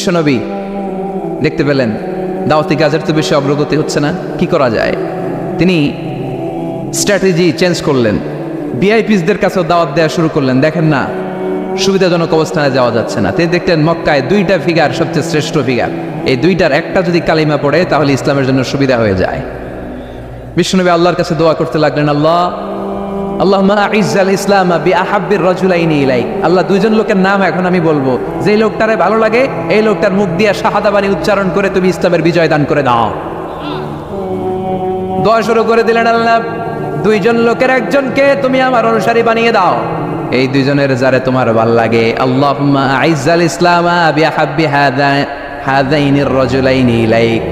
বিশ্বনবী দেখতে পেলেন দাওয়াতি কাজের তো বেশি অগ্রগতি হচ্ছে না, কি করা যায়? তিনি স্ট্র্যাটেজি চেঞ্জ করলেন, ভিআইপিসদের কাছেও দাওয়াত দেওয়া শুরু করলেন। দেখেন না, সুবিধাজনক অবস্থানে যাওয়া যাচ্ছে না। তিনি দেখলেন মক্কায় দুইটা ফিগার সবচেয়ে শ্রেষ্ঠ ফিগার, এই দুইটার একটা যদি কালিমা পড়ে তাহলে ইসলামের জন্য সুবিধা হয়ে যায়। বিশ্বনবী আল্লাহর কাছে দোয়া করতে লাগলেন, আল্লাহুম্মা আইজ্জাল ইসলামা বিআহাব্বির রাজুলাইনি ইলাইক। আল্লাহ, দুইজন লোকের নাম এখন আমি বলবো, যেই লোকটারে ভালো লাগে এই লোকটার মুখ দিয়ে শাহাদা বাণী উচ্চারণ করে তুমি ইসলামের বিজয় দান করে দাও। দোয়া শুরু করে দিলেন, আল্লাহ দুইজন লোকের একজনকে তুমি আমার অনুসারী বানিয়ে দাও, এই দুইজনের যারে তোমার ভাল লাগে। আল্লাহুম্মা আইজ্জাল ইসলামা বিআহাব্বি হাযাইনির রাজুলাইনি ইলাইক।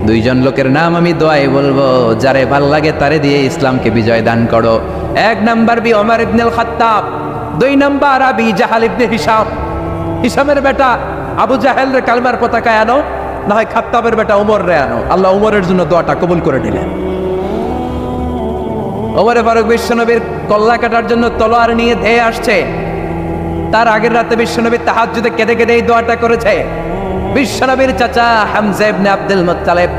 দুইজন লোকের নাম আমি দোয়ায় বলবো, যারে ভাল লাগে তারে দিয়ে ইসলামকে বিজয় দান করো। এক নাম্বার বি ওমর ইবনে আল খাত্তাব, দুই নাম্বার আবি জাহাল ইবনে হিশাম। হিশামের বেটা আবু জাহেল রে কালমার পতাকায় আনো, না হয় খাত্তাবের বেটা ওমর রে আনো। আল্লাহ ওমরের জন্য দোয়াটা কবুল করে নিলেন। ওমরে ফারুক বিশ্বনবীর কল্লা কাটার জন্য তলোয়ার নিয়ে ধেয়ে আসছে। তার আগের রাতে বিশ্বনবী তাহাজ্জুদে কেঁদে কেঁদে এই দোয়াটা করেছে। বিশ্বনবীর চাচা হামজা ইবনে আব্দুল মুত্তালিব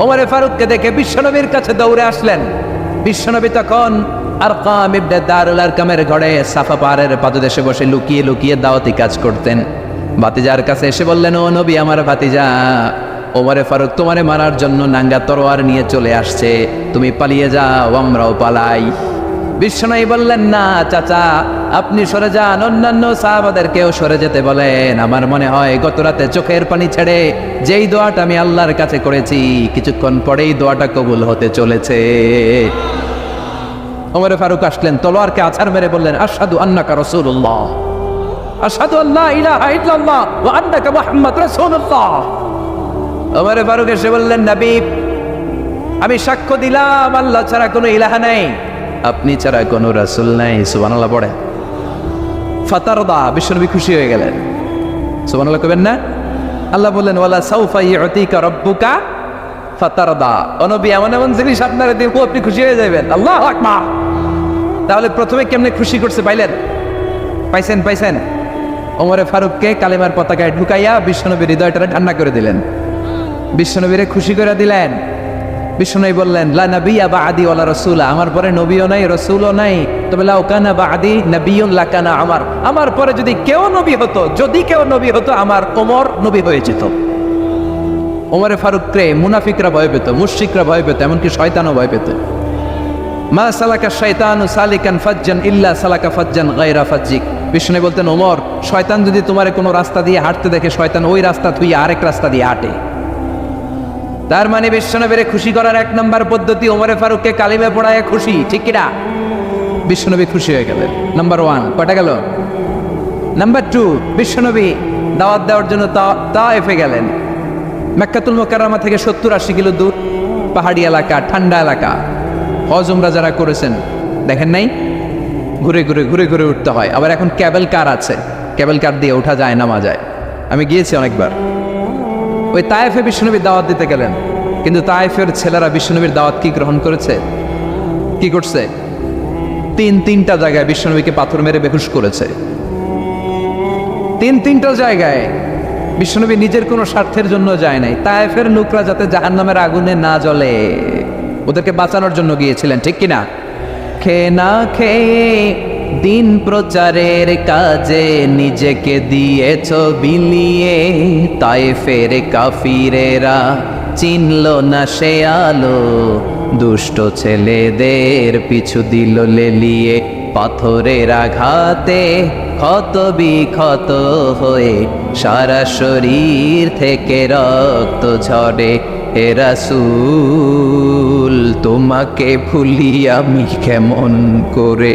ওমরে ফারুককে দেখে বিশ্বনবীর কাছে দৌড়ে আসলেন। বিশ্বনবী তখন আরকাম ইবনে দারুল আরকামের ঘরে সাফা পাহাড়ের পাদদেশে বসে লুকিয়ে লুকিয়ে দাওয়াতি কাজ করতেন। ভাতিজার কাছে এসে বললেন, ও নবী, আমার ভাতিজা ওমরে ফারুক তোমারে মারার জন্য নাঙ্গা তরোয়ার নিয়ে চলে আসছে, তুমি পালিয়ে যাও, আমরাও পালাই। বিশ্বনবী বললেন, না চাচা, আপনি সরে যান, অন্যান্য সাহাবাদেরকেও সরে যেতে বলেন। আমার মনে হয় গত রাতে চোখের পানি ছেড়ে যেই দোয়াটা আমি আল্লাহর কাছে করেছি, কিছুক্ষণ পরেই দোয়াটা কবুল হতে চলেছে। ওমরে ফারুক আসলেন, তলোয়ারকে আছাড় মেরে বললেন, আশহাদু আন্নাকা রাসূলুল্লাহ, আশহাদু আল্লা ইলাহা ইল্লাল্লাহ ওয়া আন্নাকা মুহাম্মাদ রাসূলুল্লাহ। ওমরে ফারুক এসে বললেন, নবী, আমি সাক্ষ্য দিলাম আল্লাহ ছাড়া কোনো ইলাহা নাই, আপনি ছাড়া কোনো রাসূল নাই। সুবহানাল্লাহ পড়ে। ফাতারদা, বিশ্বনবী খুশি হয়ে গেলেন। সুবহানাল্লাহ কইবেন না? আল্লাহ বললেন, ওয়ালা সাউফা ইউতিকা রাব্বুকা ফাতারদা। ও নবী, এমন এমন জিনিস আপনারা দিব আপনি খুশি হয়ে যাবেন। আল্লাহু আকবার। তাহলে প্রথমে কেমনে খুশি করছে পাইছেন? ওমরে ফারুককে কালেমার পতাকায় ঢুকাইয়া বিশ্বনবীর হৃদয়টারে ঠান্ডা করে দিলেন, বিশ্বনবীরে খুশি করে দিলেন। বিশ্বনবী বললেন, লা নাবিয়্যা বা'দি ওয়ালা রাসূলা, আমার পরে নবীও নাই রাসূলও নাই, তবে লাউ কানা বা'দি নাবিয়্যুন লাকানা আমার, আমার পরে যদি কেউ নবী হতো আমার ওমর নবী হয়ে যেত। ওমরে ফারুককে মুনাফিকরা ভয় পেত, মুশরিকরা ভয় পেত, এমনকি শয়তানও ভয় পেত। মা সালাকা শাইতানু সালিকান ফাজ্জান ইল্লা সালাকা ফাজ্জান গায়রা ফাজ্জিক। বিষ্ণু বলতেন, ওমর, শয়তান যদি তোমারে কোনো রাস্তা দিয়ে হাঁটতে দেখে, শয়তান ওই রাস্তা তুই আরেক রাস্তা দিয়ে হাঁটে। তার মানে বিশ্বনবীর খুশি করার এক নম্বর পদ্ধতি ওমরে ফারুককে কালিমা পড়ায় খুশি, ঠিক কিনা? বিশ্বনবী খুশি হয়ে গেলেন। নাম্বার 1 কটা গেল? নাম্বার 2, বিশ্বনবী দাওয়াত দেওয়ার জন্য তায়েফে গেলেন। মক্কাতুল মুকাররমা থেকে 70-80 কিলো দূর, পাহাড়ি এলাকা, ঠান্ডা এলাকা। হজ উমরা যারা করেছেন দেখেন নাই, ঘুরে ঘুরে উঠতে হয়। আবার এখন ক্যাবেল কার আছে, ক্যাবেল কার দিয়ে ওঠা যায়, নামা যায়। আমি গিয়েছি অনেকবার। ওই তায়েফে বিশ্বনবীর দাওয়াত দিতে গেলেন, কিন্তু তায়েফের ছেলেরা বিশ্বনবীর দাওয়াত কি গ্রহণ করেছে? কি করছে? তিনটা জায়গায় বিশ্বনবীকে পাথর মেরে বেহুশ করেছে। তিনটা জায়গায় বিশ্বনবী নিজের কোনো স্বার্থের জন্য যায় নাই, তায়েফের লোকরা যাতে জাহান্নামের আগুনে না জ্বলে ওদেরকে বাঁচানোর জন্য গিয়েছিলেন, ঠিক কিনা? খেয়ে না খেয়ে দিন প্রচারের কাজে নিজেকে দিয়েছ বিলিয়ে, তায়েফের কাফিরেরা চিনল না সে আলো, দুষ্ট ছেলেদের পিছু দিল লেলিয়ে, পাথরের আঘাতে ক্ষত বিক্ষত হয়ে সারা শরীর থেকে রক্ত ঝরে। হে রাসূল, তোমাকে ভুলি আমি কেমন করে,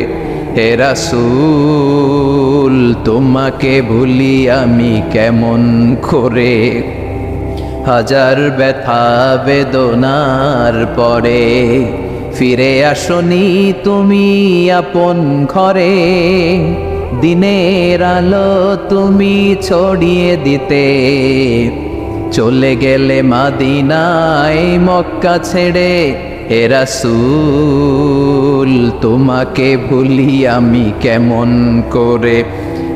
হে রাসূল, তোমাকে ভুলি আমি কেমন করে। হাজার ব্যথা বেদনার পরে ফিরে আসনি তুমি আপন ঘরে, দিনের আলো তুমি ছড়িয়ে দিতে, চলে গেলে মদিনায় মক্কা ছেড়ে। হে রাসূল, তোমাকে ভুলি আমি কেমন করে,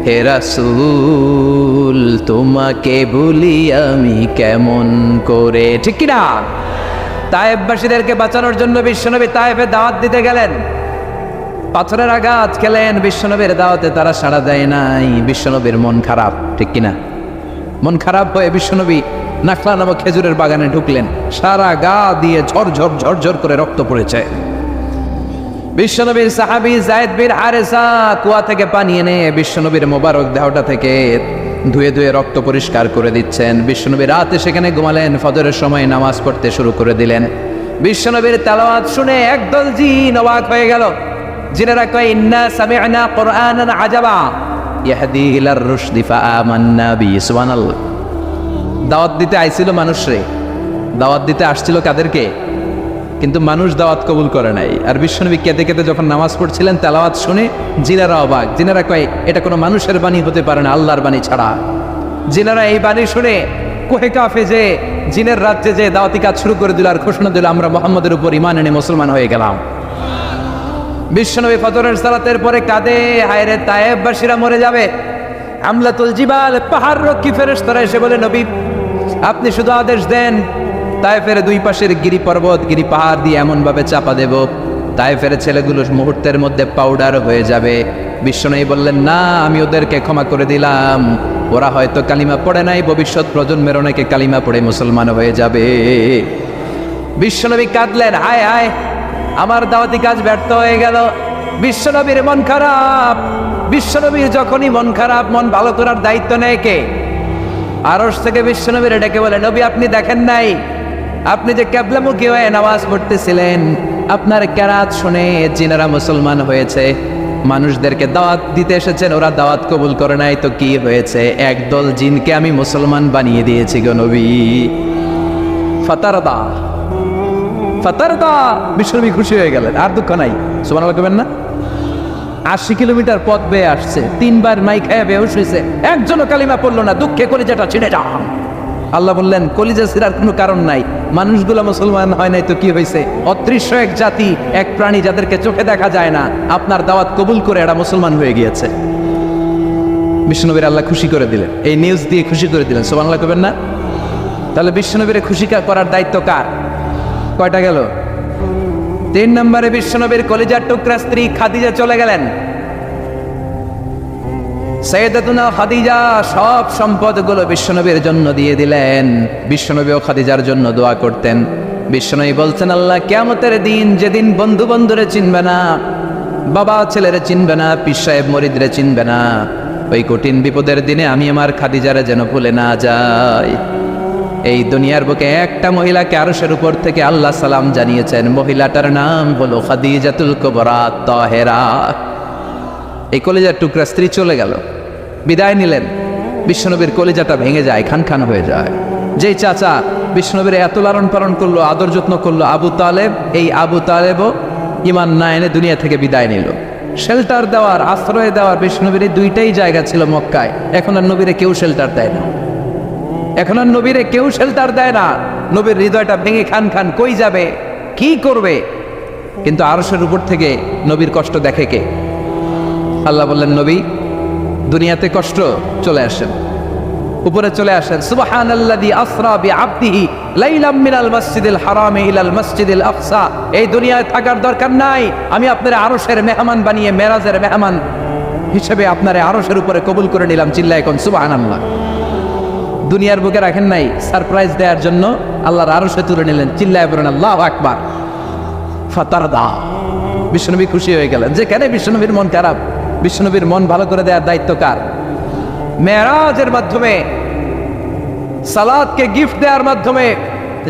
হে রাসূল তোমাকে ভুলি আমি কেমন করে, ঠিক কি না? তায়েফবাসীদেরকে বাঁচানোর জন্য বিশ্বনবী তায়েফে দাওয়াত দিতে গেলেন, পাথরের আঘাত খেলেন, বিশ্বনবীর দাওয়াতে তারা সাড়া দেয় নাই। বিশ্বনবীর মন খারাপ, ঠিক কিনা? মন খারাপ হয়ে বিশ্বনবী নাখলা নামক খেজুরের বাগানে ঢুকলেন। সারা গা দিয়ে ঝরঝর ঝরঝর করে রক্ত পড়েছে। বিশ্বনবীর সাহাবী যায়েদ বিন হারেসা কুয়া থেকে পানি এনে বিশ্বনবীর মোবারক দেহটা থেকে ধুয়ে ধুয়ে রক্ত পরিষ্কার করে দিচ্ছেন। বিশ্বনবী রাতে সেখানে ঘুমালেন, ফজরের সময় নামাজ পড়তে শুরু করে দিলেন। বিশ্বনবীর তেলাওয়াত শুনে একদল জিন অবাক হয়ে গেল। জিনেরা কয়, ইন্না সামি'না কুরআনান আজাবা ইয়াহদি ইলার রুশদি ফাআমান্না বিহি। সুবহানাল্লাহ। দাওয়াত দিতে আইছিল মানুষরে, দাওয়াত দিতে আসছিল কাদেরকে? কিন্তু মানুষ দাওয়াত কবুল করে নাই। আর বিশ্বনবী কেঁদে কেঁদে যখন নামাজ পড়ছিলেন, তেলাওয়াত শুনে জিনেরা অবাক। জিনেরা কয়, এটা কোনো মানুষের বাণী হতে পারে না, আল্লাহর বাণী ছাড়া। জিনেরা এই বাণী শুনে কোহে কাফে যে জিনের রাজ্যে যে দাওয়াতি কাজ শুরু করে দিল আর ঘোষণা দিল, আমরা মুহাম্মদের উপর ঈমান এনে মুসলমান হয়ে গেলাম। বিশ্বনবী ফজরের সালাতের পরে কাঁদে, হায়রে তায়েফবাসীরা মরে যাবে। আমলাতুল জিবাল, পাহাড় রক্ষী ফেরেশতারা এসে বলে, নবী আপনি শুধু আদেশ দেন, তায়েফের দুই পাশের গিরি পর্বত গিরি পাহাড় দিয়ে এমন ভাবে চাপা দেব, তায়েফের ছেলেগুলো মুহূর্তের মধ্যে পাউডার হয়ে যাবে। বিশ্বনবী বললেন, না, আমি ওদেরকে ক্ষমা করে দিলাম, ওরা হয়তো কালিমা পড়ে নাই, ভবিষ্যৎ প্রজন্মের অনেকে কালিমা পড়ে মুসলমান হয়ে যাবে। বিশ্বনবী কাঁদলেন, হায় হায় আমার দাওয়াতি কাজ ব্যর্থ হয়ে গেল। বিশ্বনবীর মন খারাপ। বিশ্বনবীর যখনই মন খারাপ, মন ভালো করার দায়িত্ব নেয় কে? আরশ থেকে বিশ্বনবীর ডেকে বলে, নবী আপনি দেখেন নাই, আপনি যে কিবলামুখী হয়ে নামাজ পড়তেছিলেন, আপনার কেরাত শুনে জিনেরা মুসলমান হয়েছে। মানুষদেরকে দাওয়াত দিতে এসেছেন, ওরা দাওয়াত কবুল করে নাই, তো কি হয়েছে? একদল জিনকে আমি মুসলমান বানিয়ে দিয়েছি গো নবী। ফাতারদা ফাতারদা। বিশ্বনবী খুশি হয়ে গেলেন, আর দুঃখ নাই। সুবহানাল্লাহ কবেন না? 80 কিলোমিটার পথ বেয়ে আসছে, 3 বার মাই খায়া বেহুশ হয়েছে, একজনও কালিমা পড়লো না, দুঃখে কলিজাটা ছিঁড়ে যান। আল্লাহ বললেন, কলিজা ছিঁড়ার কোনো কারণ নাই, মানুষগুলো মুসলমান হয় নাই তো কি হয়েছে? অদৃশ্য এক জাতি, এক প্রাণী যাদেরকে চোখে দেখা যায় না, আপনার দাওয়াত কবুল করে এরা মুসলমান হয়ে গিয়েছে। বিশ্বনবীর আল্লাহ খুশি করে দিলেন, এই নিউজ দিয়ে খুশি করে দিলেন। সুবহানাল্লাহ কবেন না? তাহলে বিশ্বনবীর খুশি করার দায়িত্ব কার? কয়টা গেল? 3 নম্বরে বিশ্বনবীর কলিজার টুকরা স্ত্রী খাদিজা চলে গেলেন। সাইয়েদাতুনা খাদিজা সব সম্পদগুলো বিশ্বনবীর জন্য দিয়ে দিলেন। বিশ্বনবীও খাদিজার জন্য দোয়া করতেন। বিশ্বনবী বলছেন, আল্লাহ কিয়ামতের দিন, যেদিন বন্ধু বন্ধুরে চিনবে না, বাবা ছেলেরে চিনবে না, পীর সাহেব মরিদরে চিনবে না, ওই কঠিন বিপদের দিনে আমি আমার খাদিজারে যেন ভুলে না যাই। এই দুনিয়ার বুকে একটা মহিলাকে আরশের উপর থেকে আল্লাহ সালাম জানিয়েছেন, মহিলাটার নাম হলো খাদিজাতুল কুবরা তাহেরা। এই কলিজার টুকরা স্ত্রী চলে গেল, বিদায় নিলেন। বিশ্বনবীর কলিজাটা ভেঙে যায়, খান খান হয়ে যায়। যেই চাচা বিশ্বনবীর এত লালন পালন করলো, আদর যত্ন করলো, আবু তালেব, এই আবু তালেবও ঈমান না এনে দুনিয়া থেকে বিদায় নিল। শেল্টার দেওয়ার, আশ্রয় দেওয়ার বিশ্বনবীর দুইটাই জায়গা ছিল মক্কায়। এখন আর নবীরে কেউ শেল্টার দেয় না, এখন আর নবীরে কেউ শেল্টার দেয় না। নবীর হৃদয়টা ভেঙে খান খান, কই যাবে, কি করবে? কিন্তু আরশের উপর থেকে নবীর কষ্ট দেখে কে? আল্লাহ বললেন, নবী দুনিয়াতে কষ্ট, চলে আসেন, উপরে চলে আসেন। সুবহানাল্লাযী আসরা বিআবদিহি লাইলাম মিনাল মাসজিদিল হারামি ইলাল মাসজিদিল আকসা। এই দুনিয়ায় থাকার দরকার নাই, আমি আপনার আরশের মেহমান বানিয়ে মেরাজের মেহমান হিসেবে আপনার আরশের উপরে কবুল করে নিলাম। চিল্লায় কোন সুবহানাল্লাহ। দুনিয়ার বুকে রাখেন নাই, সারপ্রাইজ দেওয়ার জন্য আল্লাহর আরশে তুলে নিলেন। চিল্লায় বলেন আল্লাহু আকবার। ফাতারদা। বিশ্বনবী খুশি হয়ে গেলেন। যেখানে বিশ্বনবীর মন খারাপ, বিশ্বনবীর মন ভালো করে দেওয়ার দায়িত্ব কার? মেরাজের মাধ্যমে, সালাতকে গিফট দেওয়ার মাধ্যমে,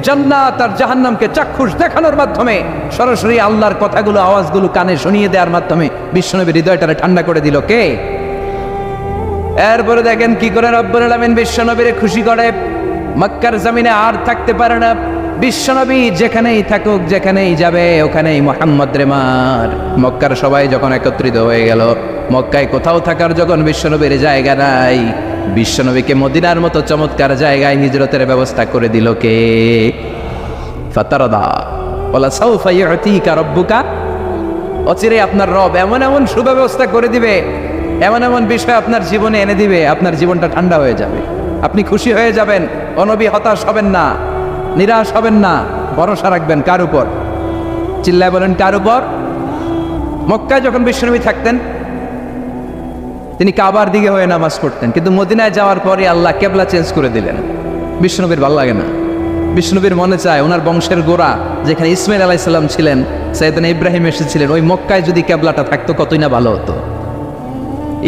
জান্নাত আর জাহান্নামকে চাক্ষুষ দেখানোর মাধ্যমে, সরাসরি আল্লাহর কথাগুলো, আওয়াজগুলো কানে শুনিয়ে দেওয়ার মাধ্যমে বিশ্বনবীর হৃদয়টারে ঠান্ডা করে দিল কে? এরপরে দেখেন কি করে রব্বুল আলামিন বিশ্বনবীরে খুশি করে। মক্কার জমিনে আর থাকতে পারে না। বিশ্বনবী যেখানেই থাকুক, যেখানেই যাবে, ওখানেই মুহাম্মদ রেমার। মক্কার সবাই যখন একত্রিত হয়ে গেল, মক্কায় কোথাও থাকার যখন বিশ্বনবীর জায়গা নাই, বিশ্বনবীকে মদিনার মতো চমৎকার জায়গায় হিজরতের ব্যবস্থা করে দিল কে? ফাতারদা। ওয়ালা সাউফা ইউতিকা রাব্বুকা। অচিরে আপনার রব এমন এমন সুব্যবস্থা করে দিবে, এমন এমন বিষয় আপনার জীবনে এনে দিবে, আপনার জীবনটা ঠান্ডা হয়ে যাবে, আপনি খুশি হয়ে যাবেন। ও নবী, হতাশ হবেন না, নিরাশ হবেন না, ভরসা রাখবেন কার উপর? চিল্লায় বলেন, কার উপর? মক্কায় যখন বিশ্বনবী থাকতেন তিনি কাবার দিকে হয়ে নামাজ পড়তেন, কিন্তু মদিনায় যাওয়ার পরে আল্লাহ কেবলা চেঞ্জ করে দিলেন। বিশ্বনবীর ভালো লাগে না, বিষ্ণুবীর মনে চায় ওনার বংশের গোড়া যেখানে ইসমাইল আলাইহিস সালাম ছিলেন, সাইয়েদনা ইব্রাহিম এসেছিলেন, ওই মক্কায় যদি কেবলাটা থাকতো কতই না ভালো হতো।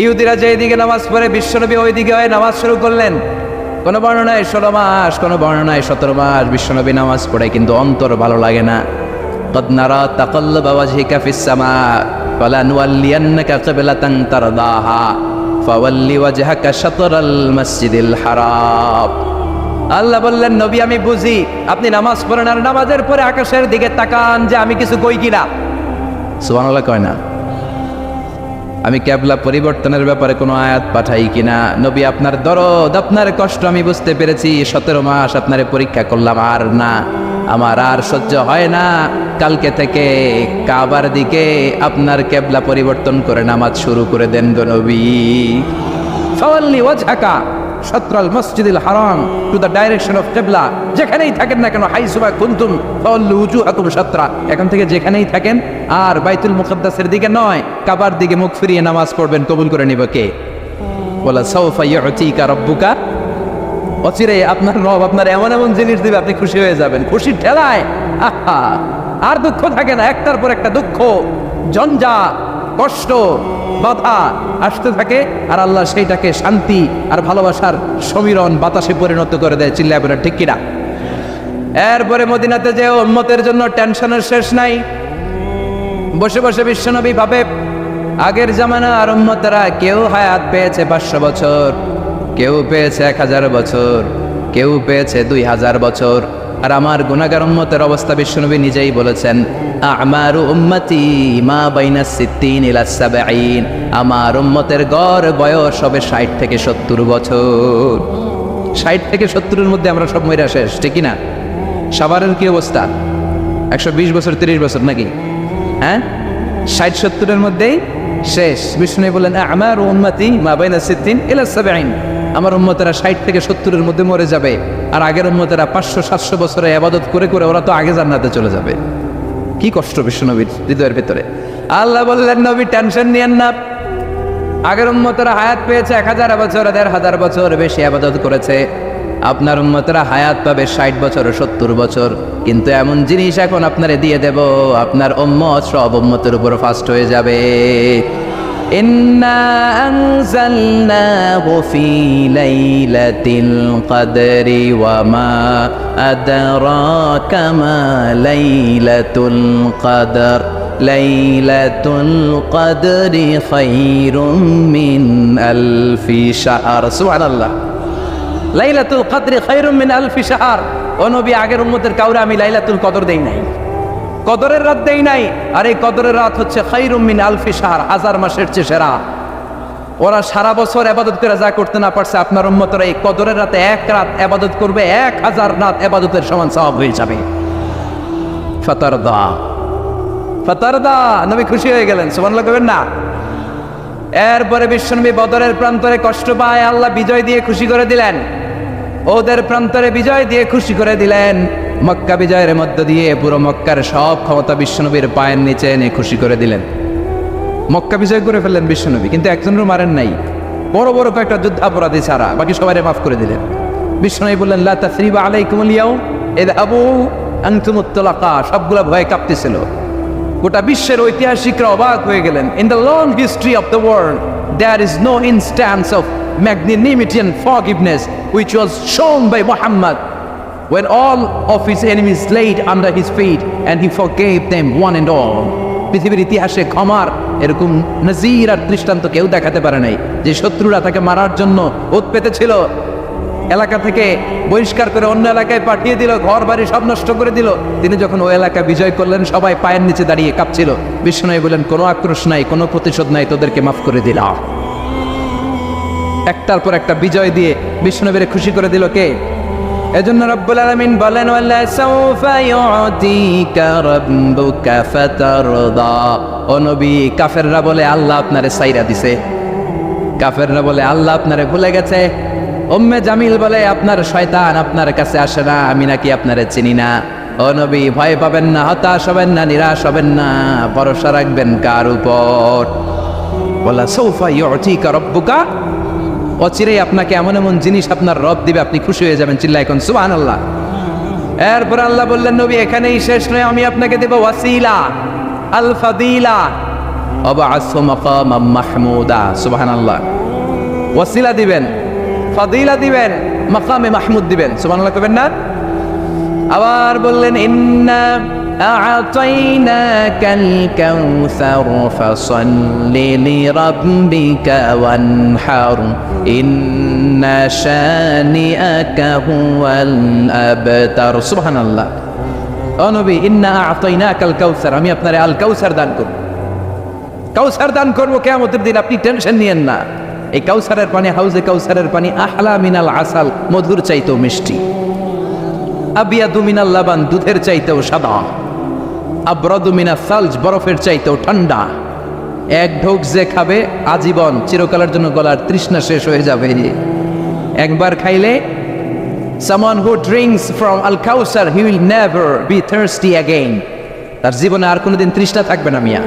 ইহুদিরা যে দিকে নামাজ পড়ে বিশ্বনবী ওই দিকে হয়ে নামাজ শুরু করলেন। কোনো বর্ণনায় 16 মাস, কোনো বর্ণনায় 17 মাস বিশ্বনবী নামাজ পড়ে, কিন্তু অন্তর ভালো লাগে না। قد نرى تقلب وجهك في السماء فلنولينك قبلة ترضاها فول وجهك شطر المسجد الحرام। আল্লাহ বললেন, নবী আমি বুঝি আপনি নামাজ পড়েন আর নামাজের পরে আকাশের দিকে তাকান যে আমি কিছু কই কিনা। সুবহানাল্লাহ কয় না? আমি কেবলা পরিবর্তনের ব্যাপারে কোনো আয়াত পাঠাই কিনা? নবী আপনার দরদ, আপনার কষ্ট আমি বুঝতে পেরেছি। 17 মাস আপনারে পরীক্ষা করলাম, আর না, আমার আর সহ্য হয় না। কালকে থেকে কাবার দিকে আপনার কেবলা পরিবর্তন করে নামাজ শুরু করে দেন গো নবী। ফাওয়াল্লি ওয়াজহাকা শাতরাল মসজিদিল হারাম, টু দ্য ডাইরেকশন অফ কিবলা। যেখানেই থাকেন না কেন, হাইসুমা কুনতুম ফাওয়াল্লু উজুহাকুম শাতরা, এখন থেকে যেখানেই থাকেন আর বাইতুল মুকাদ্দাসের দিকে নয়, কাবার দিকে মুখ ফিরিয়ে নামাজ পড়বেন। কবুল করে নিব কে? ওয়ালা সাওফা ইউতিকা রাব্বুকা, অচিরে আপনার রব আপনার এমন এমন জিনিস দিবে আপনি খুশি হয়ে যাবেন। খুশির ঠেলায় আহা আর দুঃখ থাকে না, একটার পর একটা দুঃখ, জঞ্জা, কষ্ট, বাধা আসতে থাকে, আর আল্লাহ সেইটাকে শান্তি আর ভালোবাসার সমীরণ বাতাসে পরিণত করে দেয়। চিল্লায় বলে ঠিক কিনা? এরপরে মদিনাতে যে উম্মতের জন্য টেনশনের শেষ নাই। বসে বসে বিশ্বনবী ভাবে, আগের জামানা আর উম্মতেরা কেউ হায়াত পেয়েছে 500 বছর, কেউ পেয়েছে 1000 বছর, কেউ পেয়েছে 2000 বছর, আর আমার গুনাহগার উম্মতের অবস্থা বিশ্বনবী নিজেই বলেছেন, আমারু উম্মতি মা বাইনা 60 ইলা 70। আমার উম্মতের গড় বয়স হবে 60 থেকে 70 বছর। 60 থেকে 70-এর মধ্যে আমরা সব মইরা শেষ, ঠিক না? সাভারের কি অবস্থা? 120 বছর 30 বছর নাকি? হ্যাঁ, 60-70-এর মধ্যেই শেষ। বিষ্ণু বললেন, আমারু উম্মতি মা বাইনা 60 ইলা 70। আমার উম্মতেরা 60 থেকে 70-এর মধ্যে মরে যাবে, আর আগের উম্মতেরা 500-700 বছরে ইবাদত করে করে ওরা তো আগে জান্নাতে চলে যাবে। কি কষ্ট বিশ্বনবীর হৃদয়ের ভিতরে। আল্লাহ বললেন, নবী টেনশন নিয়েন না। আগের উম্মতেরা হায়াত পেয়েছে 1000 বছর, 1500 বছর বেশি ইবাদত করেছে। আপনার উম্মতেরা হায়াত পাবে 60 বছর, 70 বছর। কিন্তু এমন জিনিস এখন আপনারে দিয়ে দেব, আপনার উম্মত সব উম্মতের উপর ফাস্ট হয়ে যাবে। ইন্না আনজালনাহু ফি লাইলাতিল কদরি ওয়া মা আদরাকা মা লাইলাতুল কদর লাইলাতুল কদরি খায়রুম মিন আলফি শাহর। সুবহানাল্লাহ। লাইলাতুল কদরি খায়রুম মিন আলফি শাহর। ও নবী, আগের উম্মতের কাউরে আমি লাইলাতুল কদর দেই নাই, কদরের রাত দেই নাই। আর এই কদরের রাত হচ্ছে খায়রুম মিন আলফি শাহর, 1000 মাসের চেয়ে সেরা। ওরা সারা বছর ইবাদত করে যা করতে না পারছে, আপনার উম্মতরা এই কদরের রাতে এক রাত ইবাদত করবে, 1000 রাত ইবাদতের সমান সওয়াব হয়ে যাবে। ফাতারদা, ফাতারদা, নবী খুশি হয়ে গেলেন। সুবহানাল্লাহ কইবেন না? এরপরে বিশ্বনবী বদরের প্রান্তরে কষ্ট পায়, আল্লাহ বিজয় দিয়ে খুশি করে দিলেন। ওদের প্রান্তরে বিজয় দিয়ে খুশি করে দিলেন। মক্কা বিজয়ের মধ্য দিয়ে পুরো মক্কার সব ক্ষমতা বিশ্বনবীর পায়ের নিচে এনে খুশি করে দিলেন। মক্কা বিজয় করে ফেললেন বিশ্বনবী, কিন্তু একজনেরও মারেন নাই, বড় বড় কয়েকটা যুদ্ধাপরাধী ছাড়া বাকি সবাই মাফ করে দিলেন। বিশ্বনবী বললেন, লা তাসরিবা আলাইকুমুল ইয়াউম ইযহাবু আনতুমুত তুলাকা। সবগুলা ভয়ে কাঁপতেছিল। গোটা বিশ্বের ঐতিহাসিকরা অবাক হয়ে গেলেন। In the long history of the world there is no instance of magnanimity and forgiveness which was shown by Muhammad when all of his enemies laid under his feet and he forgave them one and all. পৃথিবীর ইতিহাসে ক্ষমার এরকম নজির আর দৃষ্টান্ত কেউ দেখাতে পারে নাই। যে শত্রুরা তাকে মারার জন্য ওত পেতেছিল, এলাকা থেকে বহিষ্কার করে অন্য এলাকায় পাঠিয়ে দিল, ঘর বাড়ি সব নষ্ট করে দিল, তিনি যখন ওই এলাকা বিজয় করলেন সবাই পায়ের নিচে দাঁড়িয়ে কাঁপছিল। বিষ্ণু বললেন, কোনো আক্রোশ নাই, কোনো প্রতিশোধ নাই, তোদেরকে মাফ করে দিলাম। একটার পর একটা বিজয় দিয়ে বিষ্ণুনবীরে খুশি করে দিল কে? এজন্য রব্বুল আলামিন বলেন, ওয়ালা সাউফা ইউতিকা রাব্বুকা ফাতারদা। ও নবী, কাফেররা বলে আল্লাহ আপনারে সাইরা দিছে, কাফেররা বলে আল্লাহ আপনারে ভুলে গেছে। উম্মে জামিল বলে আপনার শয়তান আপনার কাছে আসে না, আমি নাকি আপনারে চিনি না। ও নবী, ভয় পাবেন না, হতাশ হবেন না, নিরাশ হবেন না, ভরসা রাখবেন কার উপর? বলা সৌফা ইউতিকা রাব্বুকা, অচিরেই আপনাকে এমন এমন জিনিস আপনার রব দিবে, আপনি খুশি হয়ে যাবেন। চিল্লায় এখন সুবহানাল্লাহ। এরপর আল্লাহ বললেন নবী এখানেই শেষ নয়, আমি আপনাকে দেব ওয়াসিলা আল ফাদিলা ওয়াবআসহু মাকামাম মাহমুদা। সুবহানাল্লাহ। ওয়াসিলা দিবেন, ফাদিলা দিবেন, মাকামে মাহমুদ দিবেন। সুবহানাল্লাহ কবেন না? আবার বললেন ইন্না আ'তাইনাকাল কাউসার ফাসাল্লি লিরাব্বিকা ওয়ানহার ইন্না শানিআকা হুয়াল আবতার। সুবহানাল্লাহ। ও নবী, ইন্না আ'তাইনাকাল কাউসার, আমি আপনারে আল কাউসার দান করব। কাউসার দান করব কিয়ামতের দিন, আপনি টেনশন নিয়েন না। এই কাউসারের পানি, হাউজে কাউসারের পানি আহলা মিনাল আসাল, মধুর চাইতেও মিষ্টি। আবিয়াদু মিনাল লাবান, দুধের চাইতেও সাদা। আবরাদু মিনাস সালজ, বরফের চাইতেও ঠান্ডা। এক ঢোক যে খাবে আজীবন, চিরকালের জন্য গলার তৃষ্ণা শেষ হয়ে যাবে। একবার খাইলে someone who drinks from al kausar he will never be thirsty again, তার জীবনে আর কোনোদিন তৃষ্ণা থাকবে না। মিয়া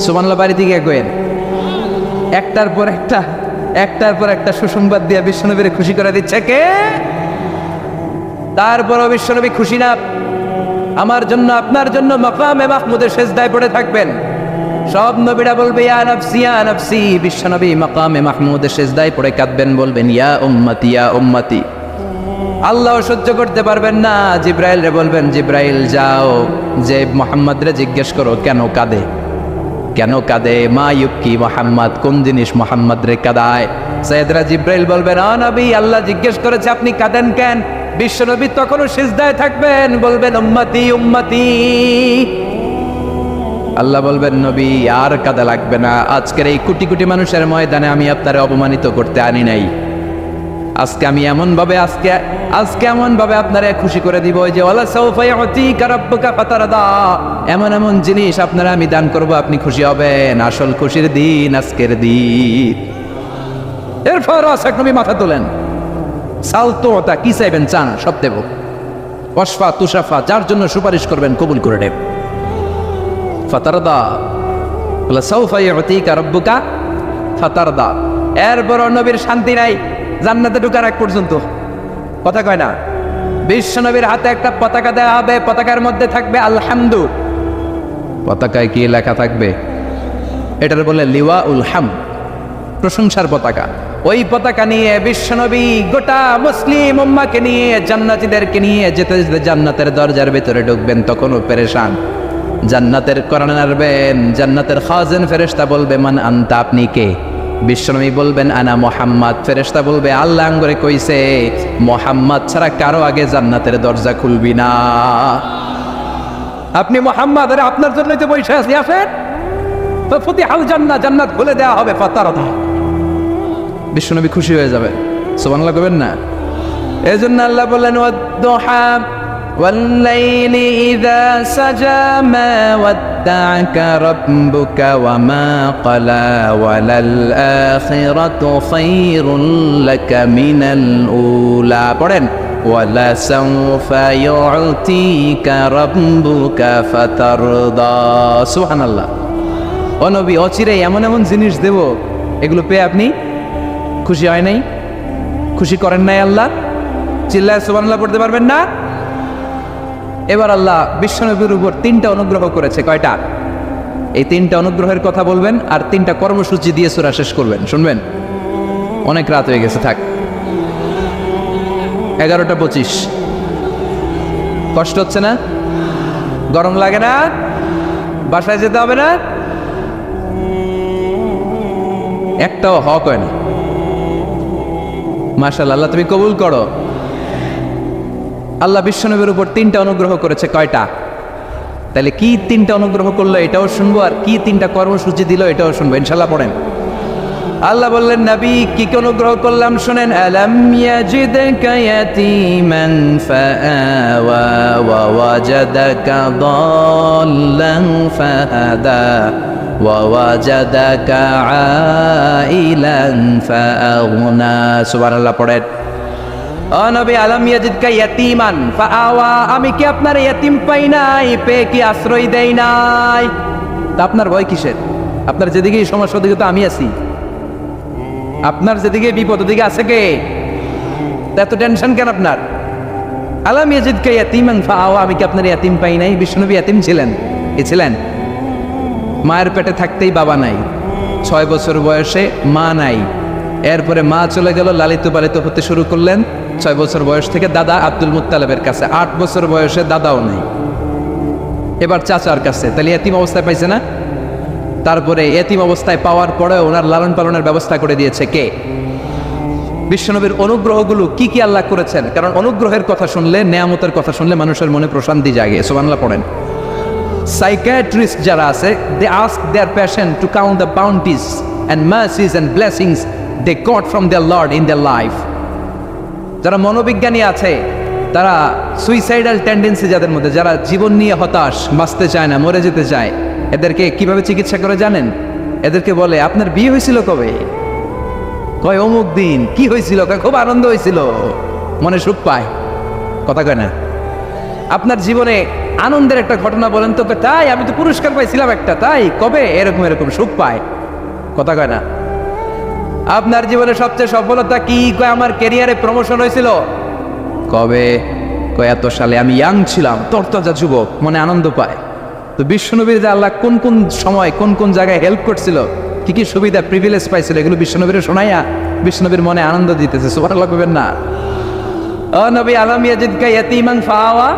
সুবহানাল্লাহ। বাড়ি থেকে গোয়েন একটার পর একটা সুসংবাদ দিয়ে বিশ্বনবীরে খুশি করে দিচ্ছে কে? তারপরও বিশ্বনবী খুশি না। আমার জন্য আপনার জন্য মাকামে মাহমুদের সেজদায় পড়ে থাকবেন। সব নবীরা বলবে ইয়া নাফসি ইয়া নাফসি, বিশ্বনবী মাকামে মাহমুদের সেজদায় পড়ে কাঁদবেন, বলবেন ইয়া উম্মতি ইয়া উম্মতি। আল্লাহ সহ্য করতে পারবেন না, জিব্রাইল রে বলবেন জিব্রাইল যাও, যে মুহাম্মদ রে জিজ্ঞেস করো কেন কাঁদে, কেন কাঁদে। মা ইউবকি মুহাম্মদ, কোন জিনিস মুহাম্মদ রে কাঁদায়? সাইয়েদরা জিব্রাইল বলবেন ও নবী, আল্লাহ জিজ্ঞেস করেছে আপনি কাঁদেন কেন? বিশ্বনবী তখনও সিজদায় থাকবেন, বলবেন উম্মতি উম্মতি। আল্লাহ বলবেন নবী আর কাঁদা লাগবে না, আজকের এই কোটি কোটি মানুষের ময়দানে আমি আপনারে অপমানিত করতে আনি নাই। আজকে আমি এমন ভাবে আপনারে খুশি করে দিব যে ওয়ালা সাউফা ইউতিকা রাব্বুকা ফাতারদা, এমন এমন জিনিস আপনারা আমি দান করব, আপনি খুশি হবেন। আসল খুশির দিন আজকের দিন। এরপর আসাক নবী মাথা তোলেন, সালতোতা, কি চাইবেন চান সব দেব। ওয়াসফা তুষাফা, যার জন্য সুপারিশ করবেন কবুল করে নেব। ফাতারদা, ওয়ালা সাউফা ইউতিকা রাব্বুকা ফাতারদা। এরপর নবীর শান্তি নাই জান্নাতে ঢোকার আগ পর্যন্ত, কথা কয় না। বিশ্বনবীর হাতে একটা পতাকা দেওয়া হবে, পতাকার মধ্যে থাকবে আলহামদু। পতাকায় কি লেখা থাকবে? এটার বলে লিওয়া উল হাম, প্রশংসার পতাকা। ওই পতাকা নিয়ে বিশ্বনবী গোটা মুসলিম উম্মাকে নিয়ে, জান্নাতীদেরকে নিয়ে যেতে যেতে জান্নাতের দরজার ভেতরে ঢুকবেন, তখনও পেরেশান। জান্নাতের কোরআন আরবেন, জান্নাতের খাজেন ফেরেশতা বলবে মান আনতা, আপনি কে? বিশ্বনবী বলবেন আনা মুহাম্মদ। ফেরেশতা বলবে আল্লাহ আঙ্গরে কইছে মুহাম্মদ ছাড়া কারো আগে জান্নাতের দরজা খুলবি না। আপনি মুহাম্মদ, আরে আপনার জন্যই তো বসে আছি, আসেন। তো ফুতিহাল জান্নাত, জান্নাত খুলে দেওয়া হবে। ফাতারদা, বিশ্বনবী খুশি হয়ে যাবে। সুবহানাল্লাহ কইবেন না? এজন্য আল্লাহ বললেন ওয়াদ-দুহা والليل إذا سجى ما ودعك ربك وما قلى وللآخرة خير لك من الأولى পড়েন ولسوف يعطيك ربك فترضى। সুবহানাল্লাহ। ও নবী, অচিরেই এমন এমন জিনিস দেব, এগুলো পেয়ে আপনি খুশি হয় নাই, খুশি করেন নাই আল্লাহ? চিল্লায় সুবহানাল্লাহ পড়তে পারবেন না? এবার আল্লাহ বিশ্বনবীর উপর 3টা অনুগ্রহ করেছে। কয়টা? এই 3টা অনুগ্রহের কথা বলবেন আর 3টা কর্মসূচি দিয়ে সূরা শেষ করবেন। শুনবেন? অনেক রাত হয়ে গেছে, থাক। 11:25। কষ্ট হচ্ছে না? গরম লাগে না? বাসায় যেতে হবে না? একটাও হক হয় না। মাশাআল্লাহ, আল্লাহ তুমি কবুল করো। আল্লাহ বিশ্বনবীর উপর 3টা অনুগ্রহ করেছে। কয়টা? তাহলে কি 3টা অনুগ্রহ করলো এটাও শুনবো, আর কি 3টা কর্মসূচি দিল এটাও শুনবো ইনশাআল্লাহ। পড়েন। আল্লাহ বললেন নবী কি কি অনুগ্রহ করলাম শুনেন। আলাম ইয়াজিদকা ইয়াতীমান ফাআওয়া ওয়া ওয়াজাদাকা দাল্লান ফাহাদা ওয়াজাদাকা আইলান ফাআগনা। সুবহানাল্লাহ পড়েন। ও নবী, আলাম ইয়াজিদকা ইয়াতীমান ফাআওয়া, আমি কি আপনার ইয়াতীম পাই নাই, পেয়ে কি আশ্রয় দেই নাই? তা আপনার ভয় কিসের? আপনার যেদিকে সমস্যা ওদিকে তো আমি আছি। আপনার যেদিকে বিপদ ওদিকে আছে কে? এত টেনশন কেন আপনার? আলাম ইয়াজিদকা ইয়াতীমান ফাআওয়া, আমি কি আপনার ইয়াতীম পাই নাই? বিশ্বনবী ইয়াতীম ছিলেন, কি ছিলেন? মায়ের পেটে থাকতেই বাবা নাই, 6 বছর বয়সে মা নাই, এরপরে মা চলে গেল, লালিত পালিত হতে শুরু করলেন 6 বছর বয়স থেকে দাদা আব্দুল মুত্তালিবের কাছে, 8 বছর বয়সে দাদাও নেই, এবার চাচার কাছে, তাহলে এতিম অবস্থায় পাইছে না? তারপরে এতিম অবস্থায় পাওয়ার পরে ওনার লালন পালনের ব্যবস্থা করে দিয়েছে কে? বিশ্বনবীর অনুগ্রহগুলো কি কি আল্লাহ করেছেন, কারণ অনুগ্রহের কথা শুনলে, নেয়ামতের কথা শুনলে মানুষের মনে প্রশান্তি জাগে। সুবহানাল্লাহ পড়েন। সাইকিয়াট্রিস্ট যারা আছে, they ask their patient to count the bounties and mercies and blessings they got from their Lord in their life. যারা মনোবিজ্ঞানী আছে, তারা সুইসাইডাল টেন্ডেন্সি যাদের মধ্যে, যারা জীবন নিয়ে হতাশ, বাঁচতে চায় না, মরে যেতে চায়, এদেরকে কিভাবে চিকিৎসা করে জানেন? এদেরকে বলে, আপনার বিয়ে হয়েছিল কবে? কয় অমুক দিন। কি হয়েছিল? কয় খুব আনন্দ হয়েছিল, মনে সুখ পায়। কথা কয় না? আপনার জীবনে আনন্দের একটা ঘটনা বলেন তো। তাই, আমি তো পুরস্কার পাইছিলাম একটা। তাই, কবে? এরকম এরকম সুখ পায়। কথা কয় না? আপনার জীবনে সবচেয়ে সফলতা কি? কয় আমার ক্যারিয়ারে প্রমোশন হয়েছিল। কবে? কয় এত সালে, আমি ইয়াং ছিলাম, তরতাজা যুবক, মনে আনন্দ পায়। তো বিশ্বনবীর যে আল্লাহ কোন কোন সময় কোন কোন জায়গায় হেল্প করছিল, কি কি সুবিধা প্রিভিলেজ পাইছিল, এগুলো বিশ্বনবীর শোনাইয়া বিশ্বনবীর মনে আনন্দ দিতেছে। সুবহানাল্লাহ কইবেন না? ও নবী, আলাম ইয়াজিদকা ইয়াতীমান ফাআওয়া,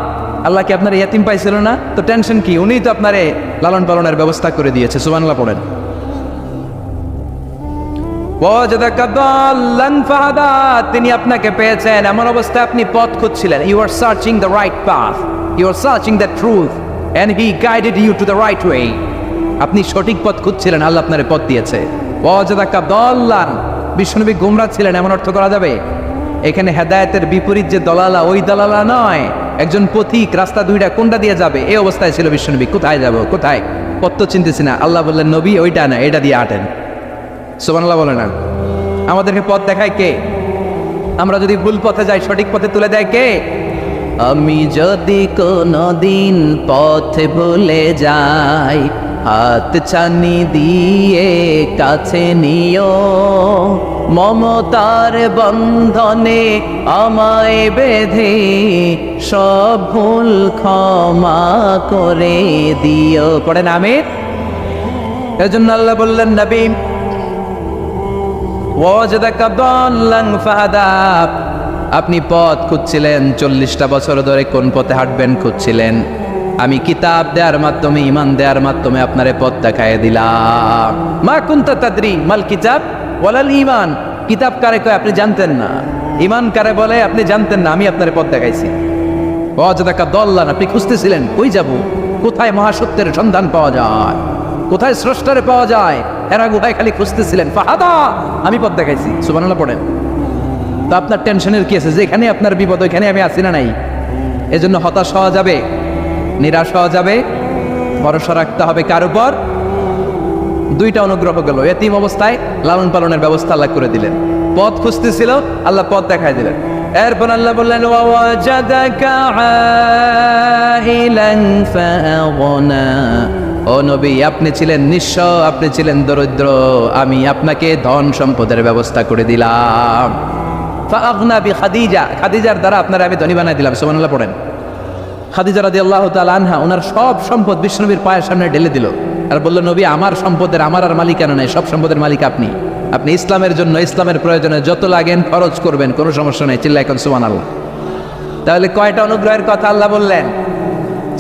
আল্লাহ কি আপনার ইয়াতীম পাইছিল না? তো টেনশন কি? উনিই তো আপনারে লালন পালনের ব্যবস্থা করে দিয়েছে। সুবহানাল্লাহ পড়েন। ওয়াজাদাকা দাল্লান ফাহাদা, তিনি আপনাকে পেয়েছেন এমন অবস্থায় আপনি পথ খুঁজছিলেন। You are searching the right path, you are searching the truth and he guided you to the right way. আপনি সঠিক পথ খুঁজছিলেন, আল্লাহ আপনারে পথ দিয়েছে। ওয়াজাদাকা দাল্লান, বিশ্বনবী গোমরা ছিলেন এমন অর্থ করা যাবে? এখানে হেদায়েতের বিপরীত যে দলালা, ওই দলালা নয়, একজন পথিক, রাস্তা দুইটা কোনটা দিয়ে যাবে এই অবস্থায় ছিল বিশ্বনবী। কোথায় যাব, কোথায়? পথ তো চিনতেছি না। আল্লাহ বললেন, নবী ওইটা না, এটা দিয়ে হাঁটেন। সুবহানাল্লাহ বলে না? আমাদেরকে পথ দেখায় কে? আমরা যদি ভুল পথে যাই, সঠিক পথে তুলে দেয় কে? আমি যদি কোনদিন পথে ভুলে যাই, হাত ছানি দিয়ে কাছে নিও, মমতার বন্ধনে আমায় বেঁধে সব ভুল ক্ষমা করে দিও। পড়েন আমিন। এজন্য আল্লাহ বললেন, নবী ওয়াজাদাকা দাল্লান ফাহাদা, আপনি পথ খুঁজছিলেন 40টা বছর ধরে, কোন পথে হাঁটবেন খুঁজছিলেন। আমি কিতাব দেওয়ার মাধ্যমে, ইমান দেওয়ার মাধ্যমে আপনারে পথ দেখায় দিলাম। মা কুনতা তাদরি মাল কিতাব ওয়ালাল ঈমান, কিতাব কারে কয় আপনি জানতেন না, ঈমান কারে বলে আপনি জানতেন না, আমি আপনারে পথ দেখাইছি। ওয়াজাদাকা দাল্লান, আপনি খুঁজতেছিলেন কই যাব, কোথায় মহাসত্যের সন্ধান পাওয়া যায়, কোথায় স্রষ্টারে পাওয়া যায়, এরা গুহায় খালি খুঁজতেছিলেন। ফাহাদা, আমি পথ দেখাইছি। সুবহানাল্লাহ পড়েন। তো আপনার টেনশনের কি আছে? যেখানে আপনার বিপদ ওইখানে আমি আছি না নাই? এজন্য হতাশ হওয়া যাবে, নিরাশ হওয়া যাবে, ভরসা রাখতে হবে কার উপর? দুইটা অনুগ্রহ গেল। এতিম অবস্থায় লালন পালনের ব্যবস্থা আল্লাহ করে দিলেন, পথ খুঁজতেছিল, আল্লাহ পথ দেখায় দিলেন। এরপর আল্লাহ বললেন, ওয়াজাদাকা আইলান ফাআগনা, ও নবী আপনি ছিলেন নিঃস্ব, আপনি ছিলেন দরিদ্র, আমি আপনাকে ধন সম্পদের ব্যবস্থা করে দিলাম। ফাআগনা বিখাদিজা, খাদিজার দ্বারা আপনারা আমি ধনী বানাই দিলাম। সুবহানাল্লাহ পড়েন। খাদিজা রাদিয়াল্লাহু তাআলা আনহা ওনার সব সম্পদ বিশ্বনবীর পায়ের সামনে ঢেলে দিল আর বলল, নবী আমার সম্পদের আমার আর মালিকানা নাই, সব সম্পদের মালিক আপনি। আপনি ইসলামের জন্য, ইসলামের প্রয়োজনে যত লাগেন খরচ করবেন, কোনো সমস্যা নেই। চিল্লায় এখন সুবহানাল্লাহ। তাহলে কয়টা অনুগ্রহের কথা আল্লাহ বললেন?